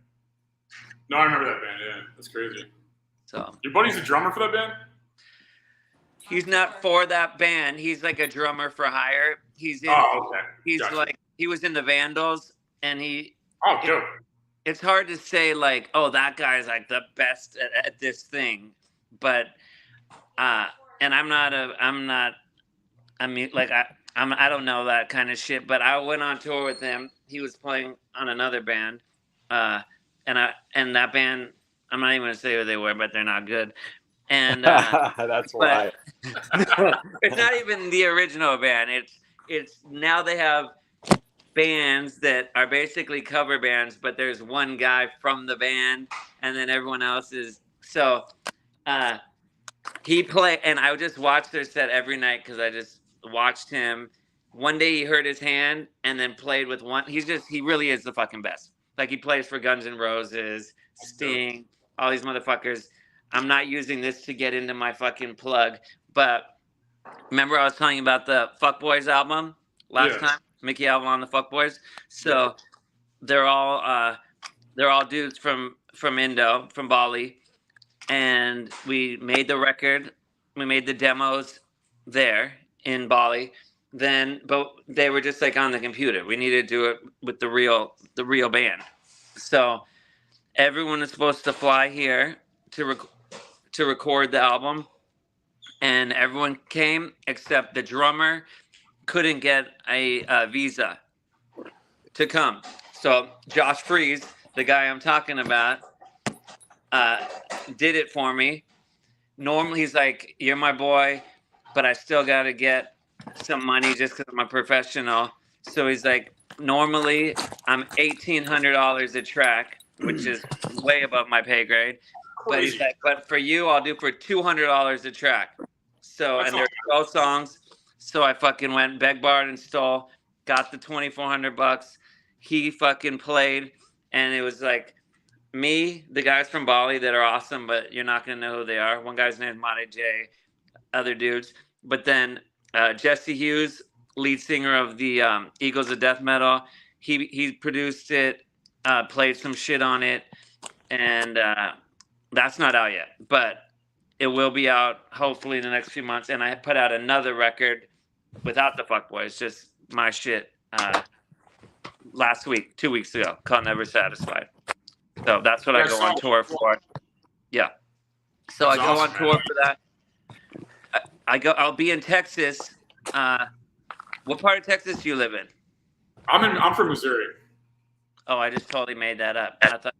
No, I remember that band. Yeah, that's crazy. So your buddy's a drummer for that band? He's not for that band. He's like a drummer for hire. He's in. Oh, okay. He's gotcha. like he was in the Vandals, and he. Oh, dope. It's hard to say like, oh, that guy's like the best at this thing, but and I don't know that kind of shit. But I went on tour with him. He was playing on another band, and that band. I'm not even gonna say who they were, but they're not good. And that's why. It's not even the original band. It's now they have bands that are basically cover bands, but there's one guy from the band, and then everyone else is. So he played, and I would just watch their set every night because I just watched him. One day he hurt his hand and then played with one. He really is the fucking best. Like he plays for Guns N' Roses, Sting, all these motherfuckers. I'm not using this to get into my fucking plug, but remember I was telling you about the Fuckboys album last time? Mickey Alva on the Fuckboys. So they're all dudes from Indo, from Bali, and we made the record. We made the demos there in Bali. But they were just like on the computer. We needed to do it with the real band. So everyone is supposed to fly here to record the album, and everyone came except the drummer couldn't get a visa to come. So Josh Freese, the guy I'm talking about, did it for me. Normally he's like, "You're my boy, but I still got to get some money just because I'm a professional." So he's like, "Normally I'm $1,800 a track, which is way above my pay grade." But he's like, "But for you, I'll do for $200 a track." So, and there's 12 songs. So I fucking went, begged, borrowed, and stole, got the $2,400. He fucking played, and it was like me, the guys from Bali that are awesome, but you're not gonna know who they are. One guy's named Monty J, other dudes. But then Jesse Hughes, lead singer of the Eagles of Death Metal, he produced it, played some shit on it, and that's not out yet, but it will be out hopefully in the next few months. And I put out another record without the Fuckboys, just my shit, last week, 2 weeks ago, called Never Satisfied. So that's what I go on tour for. Yeah. So I go on tour for that. I'll be in Texas. What part of Texas do you live in? I'm from Missouri. Oh, I just totally made that up. I thought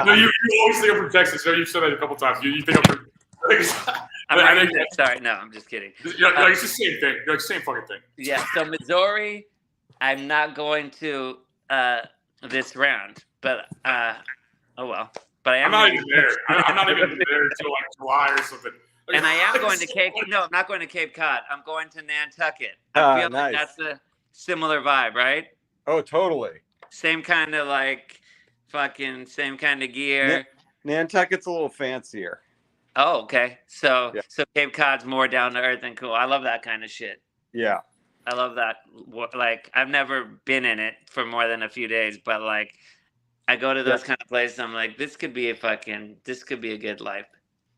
No, you always think I'm from Texas. You've said that a couple times. You think I'm from sorry, no, I'm just kidding. It's the same thing. Like same fucking thing. Yeah, so Missouri, I'm not going to this round, but oh well. But I am. I'm not even there. I'm not even there until like July or something. And I am going to Cape. No, I'm not going to Cape Cod. I'm going to Nantucket. I feel like that's a similar vibe, right? Oh, totally. Same kind of like, fucking same kind of gear. Nantucket's a little fancier. Oh, okay. So Cape Cod's more down to earth and cool. I love that kind of shit. Yeah. I love that. Like, I've never been in it for more than a few days, but like, I go to those kind of places. I'm like, this could be a good life.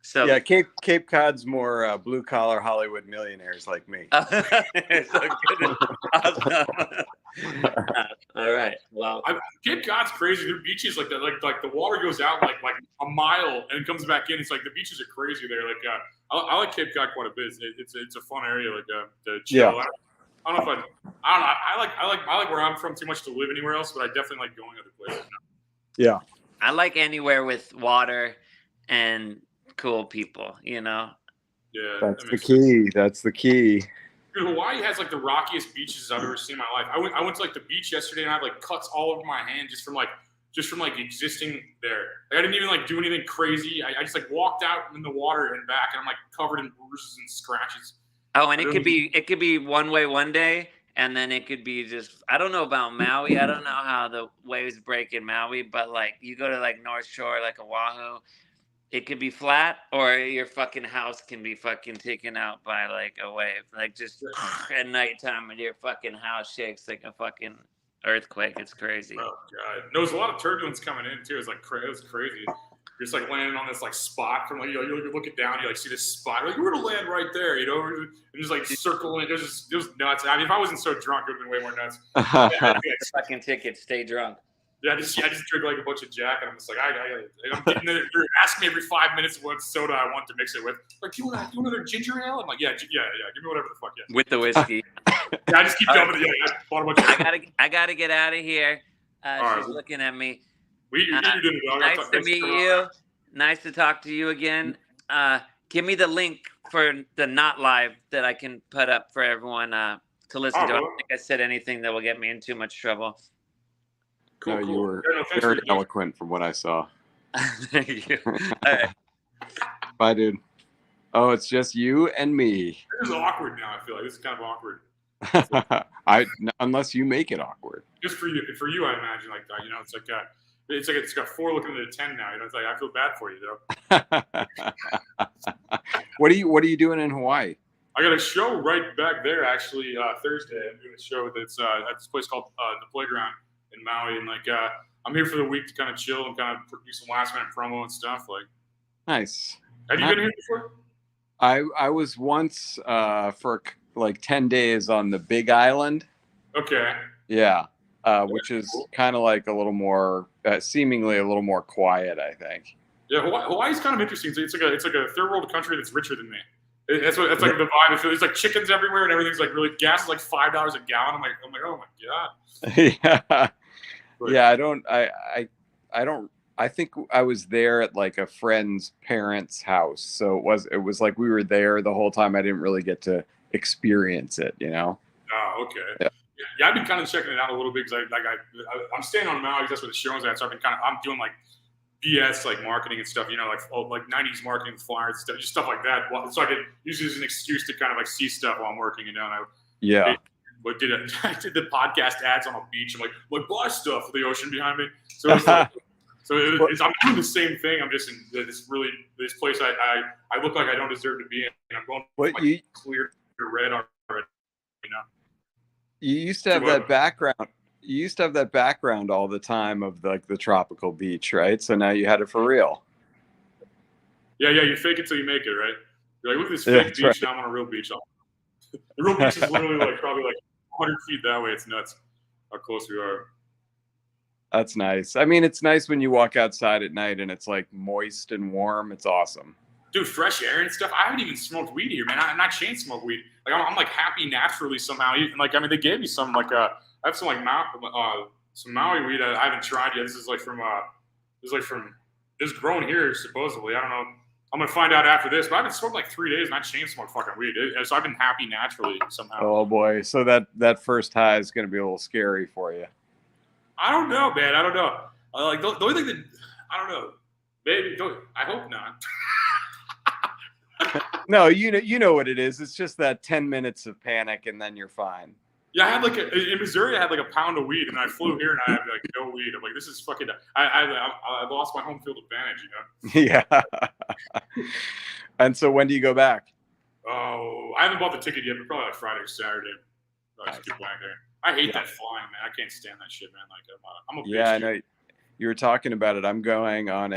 So Yeah, Cape Cod's more blue collar Hollywood millionaires like me. so good. Awesome. All right. Well, Cape Cod's crazy. Their beaches like that, like the water goes out like a mile and it comes back in. It's like the beaches are crazy there. Like I like Cape Cod quite a bit. It's a fun area like to chill. Yeah. I don't know if I like where I'm from too much to live anywhere else, but I definitely like going other places. Yeah. I like anywhere with water and cool people, you know? Yeah. That's the key. That's the key. Dude, Hawaii has like the rockiest beaches I've ever seen in my life. I went to like the beach yesterday and I had like cuts all over my hand just from existing there. Like, I didn't even like do anything crazy. I just like walked out in the water and back and I'm like covered in bruises and scratches. Oh, and it could be one way one day, and then it could be just, I don't know about Maui. I don't know how the waves break in Maui, but like you go to like North Shore, like Oahu, it could be flat, or your fucking house can be fucking taken out by like a wave. Like just at nighttime and your fucking house shakes like a fucking earthquake. It's crazy. Oh god, there was a lot of turbulence coming in too. It was crazy. You're just like landing on this like spot from like you're looking down, you like see this spot, like we're gonna land right there, you know, and just like circling. It was nuts. I mean, if I wasn't so drunk, it would have been way more nuts. Fucking ticket, stay drunk. Yeah, I just drink like a bunch of Jack, and I'm just like, I'm getting there. They're asking me every 5 minutes what soda I want to mix it with. Like, do you want another ginger ale? I'm like, yeah, give me whatever the fuck, yeah. With the whiskey. Yeah, I just keep dumping it. Yeah, I bought a bunch of I gotta get out of here. She's looking at me. You're doing it, dog. Nice to meet you. Nice to talk to you again. Give me the link for the not live that I can put up for everyone to listen to. I don't think I said anything that will get me in too much trouble. Cool, Cool. you were Yeah, very eloquent from what I saw. Thank you. All right. Bye, dude. Oh, it's just you and me. This is awkward now. I feel like this is kind of awkward. Unless you make it awkward. Just for you, I imagine like that. You know, it's like it's got 4 looking at a 10 now. You know, it's like I feel bad for you, though. What are you doing in Hawaii? I got a show right back there actually Thursday. I'm doing a show that's at this place called The Playground in Maui, and like I'm here for the week to kind of chill and kind of do some last minute promo and stuff. Like, Nice. have you been here before? I was once for like 10 days on the Big Island. Okay. Yeah. Which is kind of like a little more, seemingly a little more quiet, I think. Yeah, Hawaii's kind of interesting. It's like a third world country that's richer than me. That's like the vibe. There's like chickens everywhere and everything's like really, gas is like $5 a gallon. I'm like, oh my god. Yeah. Yeah. I think I was there at like a friend's parents' house. So it was like we were there the whole time. I didn't really get to experience it, you know? Oh, okay. Yeah, I've been kind of checking it out a little bit because I'm staying on Maui. That's where the show's at. So I'm doing like BS like marketing and stuff. You know, like 90s marketing flyers, stuff, just stuff like that. So I could use it as an excuse to kind of like see stuff while I'm working. You know, and I did the podcast ads on a beach. I'm like buy stuff with the ocean behind me. So I'm doing the same thing. I'm just in this place I look like I don't deserve to be in. And I'm going clear to red already. You know. You used to have that background. You used to have that background all the time of like the tropical beach, right? So now you had it for real. Yeah. You fake it till you make it, right? You're like, look at this fake beach. Right. Now I'm on a real beach. The real beach is literally like probably like 100 feet that way. It's nuts how close we are. That's nice. I mean, it's nice when you walk outside at night and it's like moist and warm. It's awesome. Dude, fresh air and stuff. I haven't even smoked weed here, man. I'm not chain smoke weed. Like I'm like happy naturally somehow. Like I mean, they gave me some like I have some like some Maui weed I haven't tried yet. This is grown here supposedly. I don't know. I'm gonna find out after this. But I've been smoking like 3 days and I chain smoked fucking weed. So I've been happy naturally somehow. Oh boy. So that first high is gonna be a little scary for you. I don't know, man. I don't know. Like the only thing that I don't know. Maybe I hope not. No, you know what it is. It's just that 10 minutes of panic and then you're fine. Yeah, I had like in Missouri, I had like a pound of weed, and I flew here and I had like no weed. I'm like, this is fucking. I lost my home field advantage, you know. Yeah. And so when do you go back? Oh, I haven't bought the ticket yet, but probably like Friday or Saturday. I just get back there. I hate that flying, man. I can't stand that shit, man. Like I'm a bitch. Yeah, I know. You were talking about it. I'm going on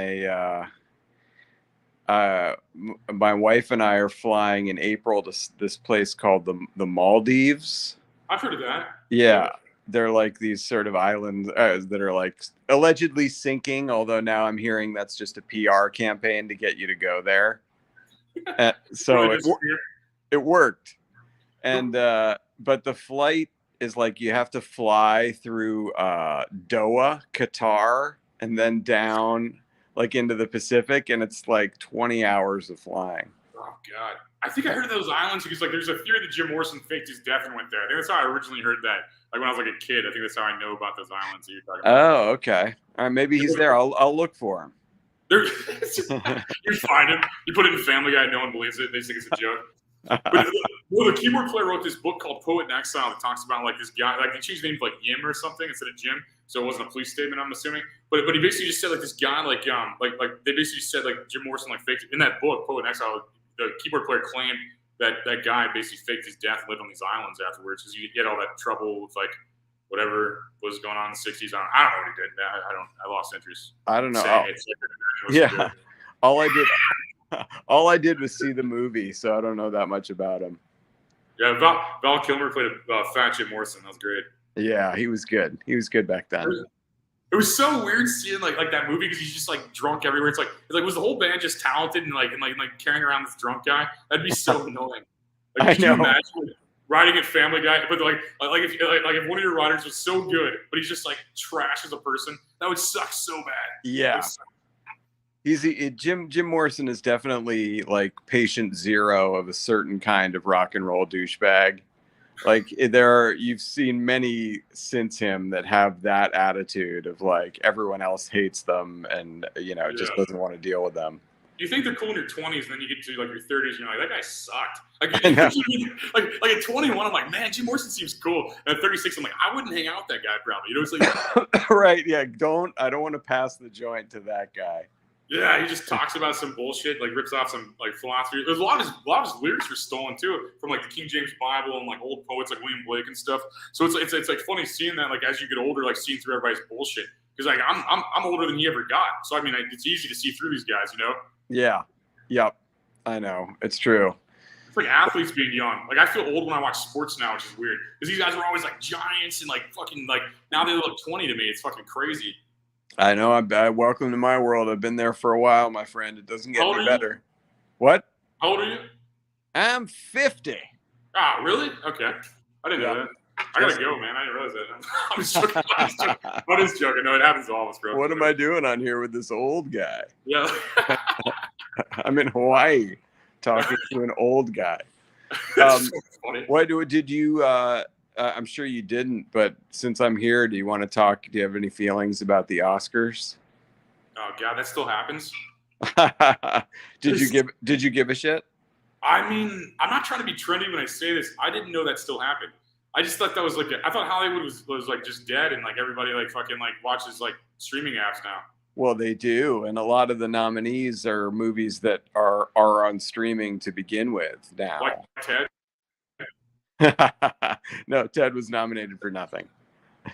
my wife and I are flying in April to this place called the Maldives. I've heard of that. Yeah, they're like these sort of islands that are like allegedly sinking. Although now I'm hearing that's just a PR campaign to get you to go there. So it worked, and but the flight is like you have to fly through Doha, Qatar, and then down like into the Pacific, and it's like 20 hours of flying. Oh God, I think I heard of those islands because like there's a theory that Jim Morrison faked his death and went there. I think that's how I originally heard that. Like when I was like a kid, I think that's how I know about those islands that you're talking about. Oh, okay. All right, maybe he's there. I'll look for him. You find him, you put it in Family Guy, no one believes it. They think it's a joke. But the keyboard player wrote this book called Poet in Exile that talks about like this guy, like they changed the name to like Yim or something instead of Jim, so it wasn't a police statement, I'm assuming. But he basically just said like this guy like they basically said like Jim Morrison like faked in that book Poet in Exile. The keyboard player claimed that guy basically faked his death and lived on these islands afterwards because he had all that trouble with like whatever was going on in the 60s. I don't know what he did. I lost interest. I don't know. Yeah, all I did was see the movie, so I don't know that much about him. Yeah, Val Kilmer played Fat Jim Morrison. That was great. Yeah, he was good. He was good back then. It was so weird seeing like that movie because he's just like drunk everywhere. It's like was the whole band just talented and carrying around this drunk guy? That'd be so annoying. Like, can you imagine writing at Family Guy, but if one of your writers was so good, but he's just like trash as a person, that would suck so bad. Yeah. Jim Morrison is definitely like patient zero of a certain kind of rock and roll douchebag. Like you've seen many since him that have that attitude of like everyone else hates them and just doesn't want to deal with them. You think they're cool in your 20s, and then you get to like your 30s, and you're like, that guy sucked. Like at 21, I'm like, man, Jim Morrison seems cool. And at 36, I'm like, I wouldn't hang out with that guy probably. It's like right, yeah. I don't want to pass the joint to that guy. Yeah, he just talks about some bullshit, like rips off some like philosophy. There's a lot of his lyrics were stolen too from like the King James Bible and like old poets like William Blake and stuff. So it's like funny seeing that like as you get older, like seeing through everybody's bullshit. Because like I'm older than he ever got, so I mean it's easy to see through these guys, Yeah, yep, I know it's true. It's like athletes being young. Like I feel old when I watch sports now, which is weird because these guys were always like giants and like fucking like now they look 20 to me. It's fucking crazy. I know. Welcome to my world. I've been there for a while, my friend. It doesn't get any better. What? How old are you? I'm 50. Ah, really? Okay. I didn't know that. I gotta go, man. I didn't realize that. I'm just joking. I'm just joking. No, it happens to all of us, bro. What am I doing on here with this old guy? Yeah. I'm in Hawaii talking to an old guy. So funny. Did you I'm sure you didn't, but since I'm here, do you want to talk? Do you have any feelings about the Oscars? Oh God, that still happens. Did you give a shit? I mean, I'm not trying to be trendy when I say this. I didn't know that still happened. I just thought that was like I thought Hollywood was like just dead and like everybody like fucking like watches like streaming apps now. Well, they do, and a lot of the nominees are movies that are on streaming to begin with now. Like Ted. No, Ted was nominated for nothing. Yeah.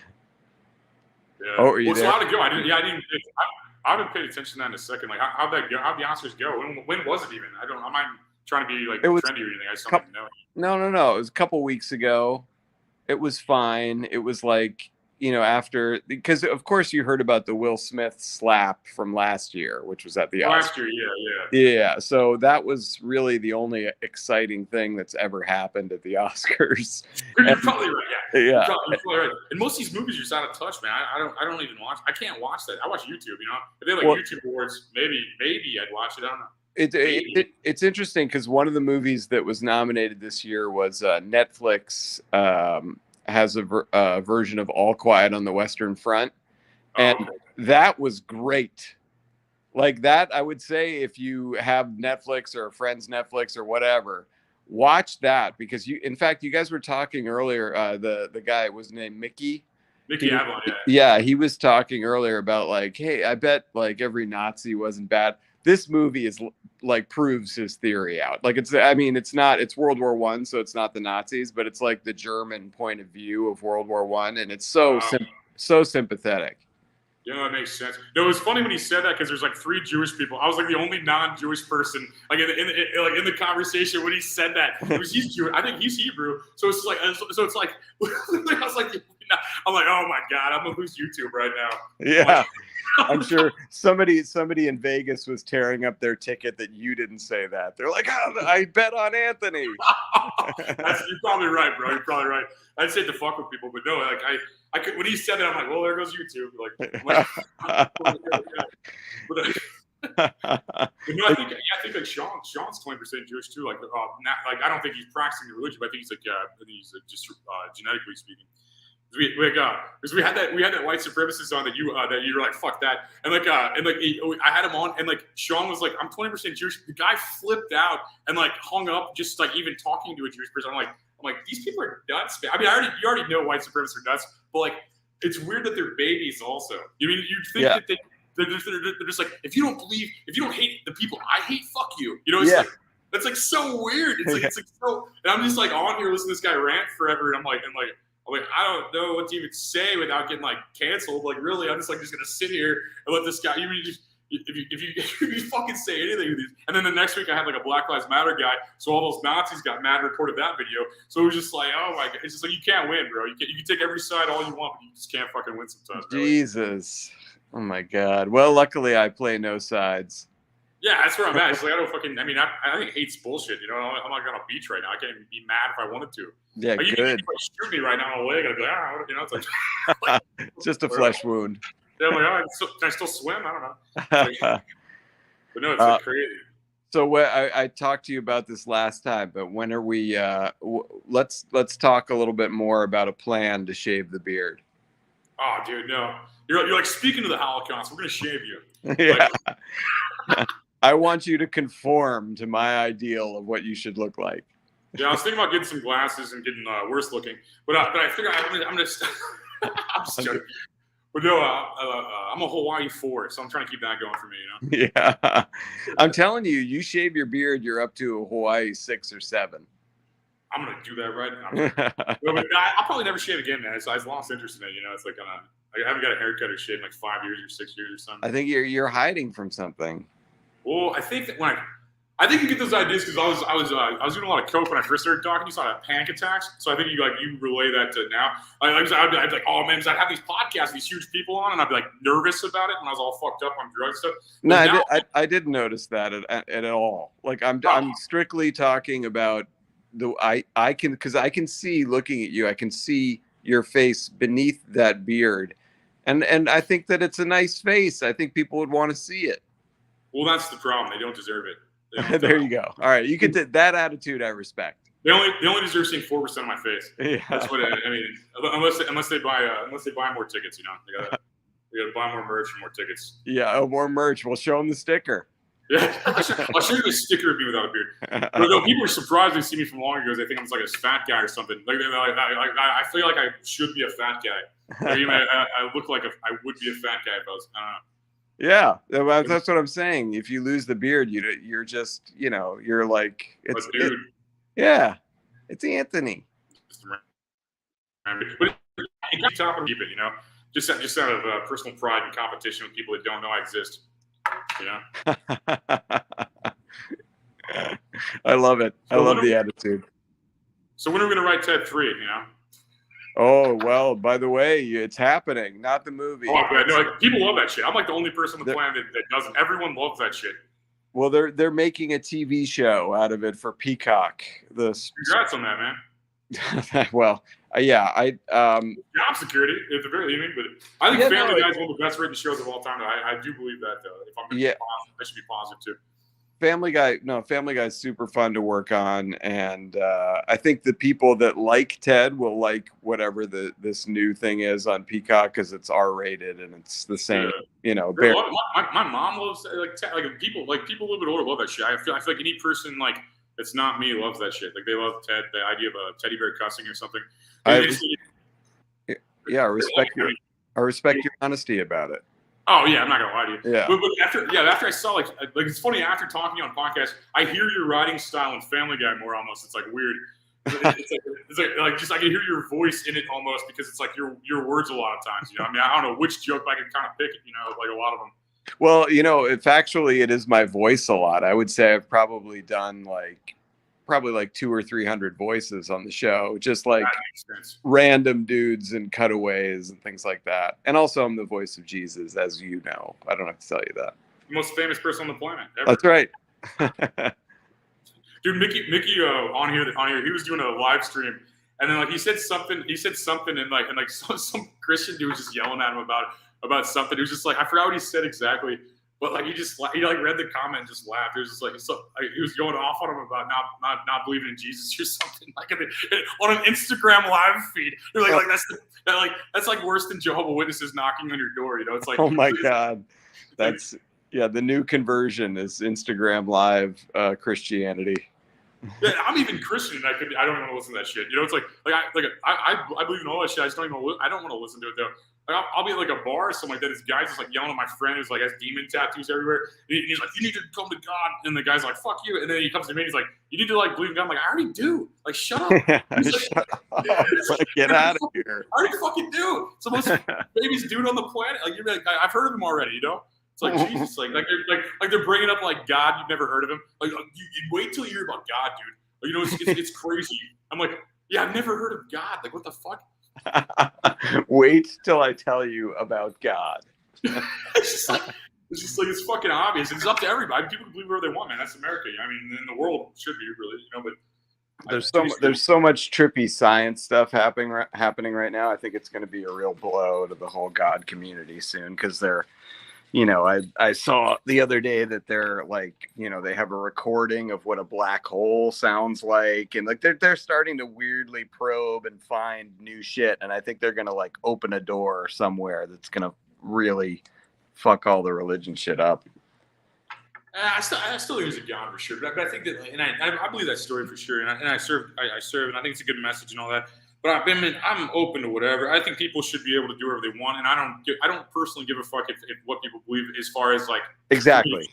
Oh, are you there? It's a lot to go. I haven't paid attention to that in a second. Like, how'd that go? How'd the Oscars go? When was it even? I'm not trying to be like trendy or anything. I just don't even know. No. It was a couple weeks ago. It was fine. It was like, after, because of course you heard about the Will Smith slap from last year, which was at the Oscars. Last year, yeah. Yeah, so that was really the only exciting thing that's ever happened at the Oscars. You're probably right. Yeah. You're probably right. And most of these movies are just out of touch, man. I don't even watch. I can't watch that. I watch YouTube. If they have YouTube awards, maybe I'd watch it. I don't know. It's interesting because one of the movies that was nominated this year was Netflix has a version of All Quiet on the Western Front, and that was great. Like that, I would say if you have Netflix or a friend's Netflix or whatever, watch that because you guys were talking earlier. The guy was named Mickey Avalon. Yeah, he was talking earlier about like, hey, I bet like every Nazi wasn't bad. This movie is like proves his theory out. Like it's World War I, so it's not the Nazis, but it's like the German point of view of World War I, and it's so sympathetic. Yeah, that makes sense. No, it was funny when he said that because there's like 3 Jewish people. I was like the only non-Jewish person like in the conversation when he said that. He's Jewish. I think he's Hebrew. So it's like I was like, I'm like, oh my god, I'm gonna lose YouTube right now. Yeah. I'm sure somebody in Vegas was tearing up their ticket that you didn't say that. They're like, oh, I bet on Anthony. You're probably right, bro. You're probably right. I'd say to fuck with people, but no, like I could, when he said that, I'm like, well, there goes YouTube. But no, I think like Sean's 20% Jewish too. Like I don't think he's practicing the religion, but I think he's just genetically speaking. Because we had that white supremacist on that you were like, fuck that, and I had him on, and like Sean was like, I'm 20% Jewish. The guy flipped out and like hung up just like even talking to a Jewish person. I'm like these people are nuts, man. I mean, you already know white supremacists are nuts, but like it's weird that they're babies also. You mean you'd think that they're just like, if you don't hate the people I hate, fuck you. You know, it's like that's like so weird. It's like so, and I'm just like on here listening to this guy rant forever, and I'm like, I don't know what to even say without getting like canceled. Like, really, I'm just gonna sit here and let this guy. If you fucking say anything with these, and then the next week I had like a Black Lives Matter guy, so all those Nazis got mad and recorded that video. So it was just like, oh my god, it's just like you can't win, bro. You can take every side all you want, but you just can't fucking win sometimes. Really. Jesus, oh my god. Well, luckily I play no sides. Yeah, that's where I'm at. It's like I don't fucking. I mean, I think hate's bullshit. You know, I'm like on a beach right now. I can't even be mad if I wanted to. Yeah, like, good. You can shoot me right now on the leg. I'd be like, you know, it's like just a flesh wound. Yeah, I'm like, can I still swim? I don't know. But no, it's like crazy. So I talked to you about this last time, but when are we? Let's talk a little bit more about a plan to shave the beard. Oh, dude, no. You're like speaking to the Holocaust. We're gonna shave you. Yeah. I want you to conform to my ideal of what you should look like. Yeah, I was thinking about getting some glasses and getting worse looking, but I figure I'm just I'm just joking. But no, I'm a Hawaii 4, so I'm trying to keep that going for me. You know? Yeah, I'm telling you, you shave your beard, you're up to a Hawaii 6 or 7. I'm gonna do that right now. I'll probably never shave again, man. I've lost interest in it. You know, it's like I haven't got a haircut or shave in like 5 years or 6 years or something. I think you're hiding from something. Well, I think that I think you get those ideas because I was doing a lot of coke when I first started talking. You saw that panic attacks, so I think you relay that to now. I'd be like, oh man, because I'd have these podcasts, these huge people on, and I'd be like nervous about it when I was all fucked up on drugs stuff. But no, I didn't notice that at all. Like I'm strictly talking about I can see looking at you. I can see your face beneath that beard, and I think that it's a nice face. I think people would want to see it. Well, that's the problem. They don't deserve it. There you go. All right, you can that attitude. I respect. They only deserve seeing 4% of my face. Yeah. That's what I mean. Unless they buy more tickets, you know, they gotta buy more merch and more tickets. Yeah, more merch. We'll show them the sticker. Yeah, I'll show you the sticker of me without a beard. But no, people are surprised they see me from long ago. They think I'm like a fat guy or something. Like I feel like I should be a fat guy. I look like I would be a fat guy if I was. I don't know. Yeah, that's what I'm saying. If you lose the beard, you're just, you know, you're like, it's Anthony. But it keeps top of keep it, you know, just out of personal pride and competition with people that don't know I exist, you know. I love it. I love the attitude. So when are we gonna write Ted 3? You know. Oh, well, by the way, it's happening, not the movie. Oh, man. No, like, people love that shit. I'm like the only person on the planet that doesn't. Everyone loves that shit. Well, they're making a TV show out of it for Peacock. Congrats on that, man. Well, yeah, job security at the very least, but I think Family Guy is one of the best written shows of all time. I do believe that, though. If I'm going to be positive, I should be positive too. Family Guy is super fun to work on, and I think the people that like Ted will like whatever this new thing is on Peacock because it's R-rated and it's the same, you know. My mom loves people a little bit older love that shit. I feel like any person like that's not me loves that shit. Like they love Ted, the idea of a teddy bear cussing or something. I respect your honesty about it. Oh yeah, I'm not gonna lie to you. Yeah. But after I saw like it's funny after talking to you on podcasts, I hear your writing style in Family Guy more almost. It's like weird. It's like just I can hear your voice in it almost because it's like your words a lot of times. You know, I mean, I don't know which joke I can kind of pick. You know, like a lot of them. Well, if actually it is my voice a lot, I would say I've probably done probably 200 or 300 voices on the show, just like random dudes and cutaways and things like that. And also I'm the voice of Jesus, as you know. I don't have to tell you that. The most famous person on the planet ever. That's right. Dude, Mickey on here, he was doing a live stream, and then he said something, and some Christian dude was just yelling at him about something. It was just like, I forgot what he said exactly, but he read the comment and just laughed. It was just he was going off on him about not believing in Jesus or something on an Instagram live feed. They're that's worse than Jehovah's Witnesses knocking on your door. It's like, oh my God, that's the new conversion is Instagram live Christianity. Yeah, I'm even Christian, and I don't even want to listen to that shit. It's I believe in all that shit. I just don't want to listen to it though. I'll be at a bar or something like that. This guy's just yelling at my friend who's has demon tattoos everywhere. And he's like, "You need to come to God." And the guy's like, "Fuck you." And then he comes to me and he's like, "You need to believe in God." I'm like, "I already do. Shut up." Shut up. Get out of here. I already fucking do. It's the most famous dude on the planet. I've heard of him already. It's like Jesus, they're bringing up God. You've never heard of him. You wait till you hear about God, dude. It's crazy. I'm like, yeah, I've never heard of God. What the fuck? Wait till I tell you about God. It's it's fucking obvious. It's up to everybody. People can believe whatever they want, man. That's America. I mean, in the world should be really, but there's so much trippy science stuff happening right now. I think it's going to be a real blow to the whole God community soon because they're. I saw the other day that they're they have a recording of what a black hole sounds like. And they're starting to weirdly probe and find new shit. And I think they're going to open a door somewhere that's going to really fuck all the religion shit up. I still think there's a God for sure. But I think that, and I believe that story for sure. And I serve, and I think it's a good message and all that. But I'm open to whatever. I think people should be able to do whatever they want, and I don't personally give a fuck if what people believe as far as exactly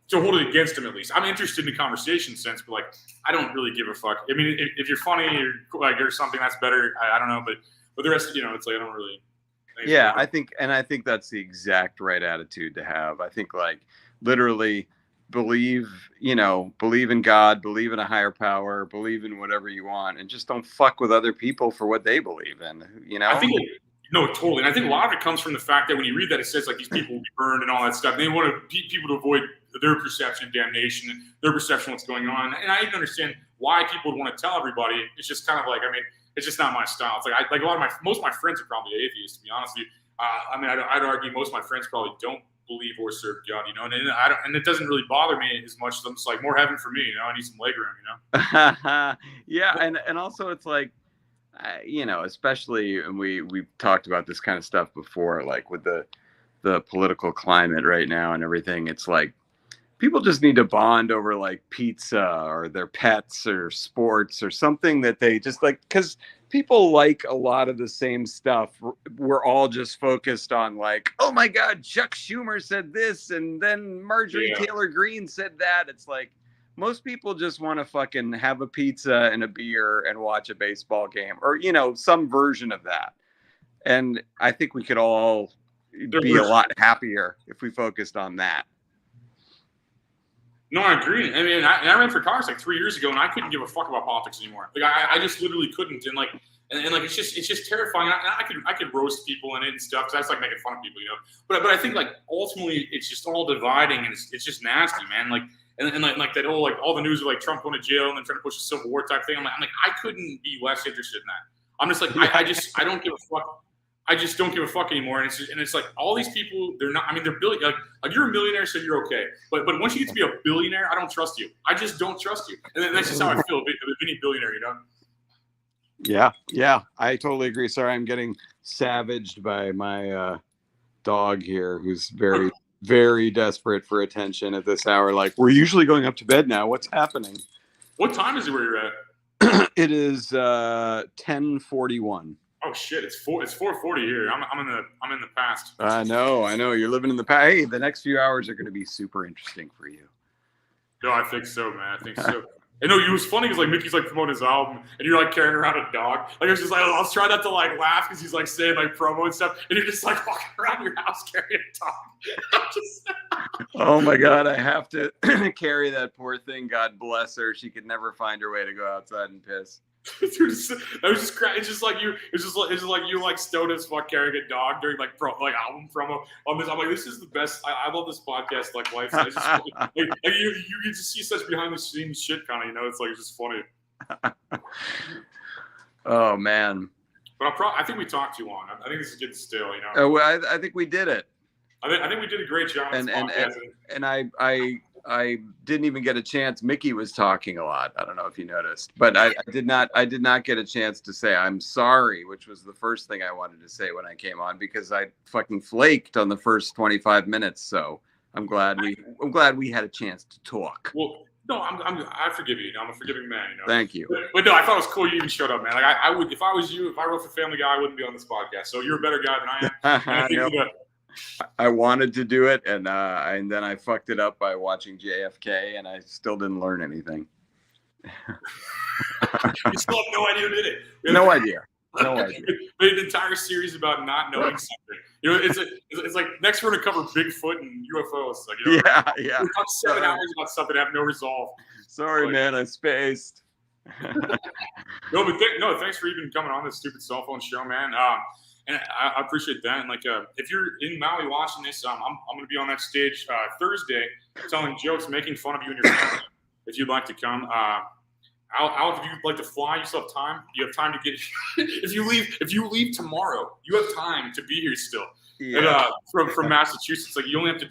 to hold it against them at least. I'm interested in the conversation sense, but I don't really give a fuck. I mean, if you're funny or something, that's better. I don't know, but the rest, it's I don't really. Yeah, I think that's the exact right attitude to have. I think literally. Believe in God, believe in a higher power, believe in whatever you want, and just don't fuck with other people for what they believe in. I think no, totally. And I think a lot of it comes from the fact that when you read that, it says these people will be burned and all that stuff. They want people to avoid their perception of damnation and their perception of what's going on. And I even understand why people would want to tell everybody. It's just kind of it's just not my style. It's most of my friends are probably atheists, to be honest with you. I'd argue most of my friends probably don't believe or serve God, and it doesn't really bother me as much. I'm just more heaven for me, I need some legroom, Yeah, and also it's especially, and we've talked about this kind of stuff before, with the political climate right now and everything. It's people just need to bond over pizza or their pets or sports or something that they just because people like a lot of the same stuff. We're all just focused on oh my God, Chuck Schumer said this, and then Marjorie Taylor Greene said that. It's most people just want to fucking have a pizza and a beer and watch a baseball game or, some version of that. And I think we could all be a lot happier if we focused on that. No, I agree. I mean, I ran for Congress 3 years ago, and I couldn't give a fuck about politics anymore. I just literally couldn't. And it's just terrifying. I could roast people in it and stuff because that's making fun of people, But I think ultimately it's just all dividing, and it's just nasty, man. And that whole all the news of Trump going to jail and then trying to push a civil war type thing. I'm I couldn't be less interested in that. I'm just I don't give a fuck. I just don't give a fuck anymore. And it's all these people, they're not, they're billion, you're a millionaire, so you're okay. But once you get to be a billionaire, I don't trust you. I just don't trust you. And that's just how I feel about any billionaire, Yeah, I totally agree. Sorry, I'm getting savaged by my dog here, who's very, very desperate for attention at this hour. We're usually going up to bed now. What's happening? What time is it where you're at? It is 10:41. Oh shit! It's 4:40 here. I'm in the past. I know. You're living in the past. Hey, the next few hours are going to be super interesting for you. No, I think so, man. I think so. I know it was funny because like Mickey's like promoting his album, and you're like carrying around a dog. Like I was just like, I was trying not to like laugh because he's like saying like promo and stuff, and you're just like walking around your house carrying a dog. Oh my God, I have to carry that poor thing. God bless her. She could never find her way to go outside and piss. Dude, I was just crying. It's just like you. It's just like you like stoned as fuck carrying a dog during like album promo on this. I'm like, this is the best. I love this podcast. Like life. It's just like you get to see such behind the scenes shit, kind of. You know, it's like it's just funny. Oh man. But I think we talked too long. I think this is getting stale. You know. Oh, well, I think we did it. I think we did a great job. And I didn't even get a chance. Mickey was talking a lot. I don't know if you noticed, but I did not get a chance to say I'm sorry, which was the first thing I wanted to say when I came on, because I fucking flaked on the first 25 minutes. So I'm glad we had a chance to talk. Well, no, I forgive you. I'm a forgiving man. You know. Thank you. But no, I thought it was cool you even showed up, man. Like I would, if I was you, if I wrote for Family Guy, I wouldn't be on this podcast. So you're a better guy than I am. And I think I wanted to do it, and then I fucked it up by watching JFK, and I still didn't learn anything. You still have no idea who did it. No idea. No idea. Made an entire series about not knowing something. You know, it's like next we're gonna cover Bigfoot and UFOs. Like, you know, yeah. We talk 7 hours about something that have no resolve. Sorry, man, I spaced. No, but thanks for even coming on this stupid cell phone show, man. And I appreciate that. And like, if you're in Maui watching this, I'm going to be on that stage Thursday, telling jokes, making fun of you and your family. If you'd like to come, Alex, if you'd like to fly, you still have time. You have time to get. If you leave tomorrow, you have time to be here still. Yeah. And, from Massachusetts, like you only have to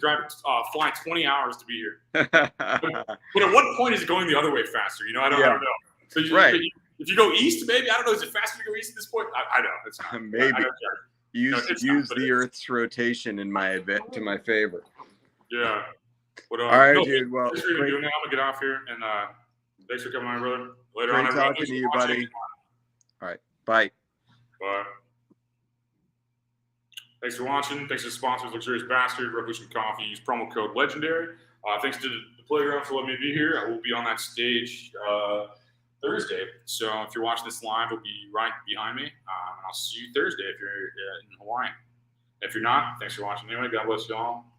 fly 20 hours to be here. But at what point is it going the other way faster? You know, I don't know. So if you go east, maybe, I don't know, is it faster to go east at this point? I know. It's not. Maybe. Use the Earth's rotation to my favor. Yeah. But, all right, dude. Well, thanks for doing that. I'm going to get off here. And thanks for coming on, brother. Later great on. Talking to you, buddy. All right. Bye. Bye. Thanks for watching. Thanks to the sponsors, Luxurious Bastard, Revolution Coffee. Use promo code Legendary. Thanks to the Playground for letting me be here. I will be on that stage Thursday. So if you're watching this live, it'll be right behind me. And I'll see you Thursday if you're in Hawaii. If you're not, thanks for watching anyway. God bless you all.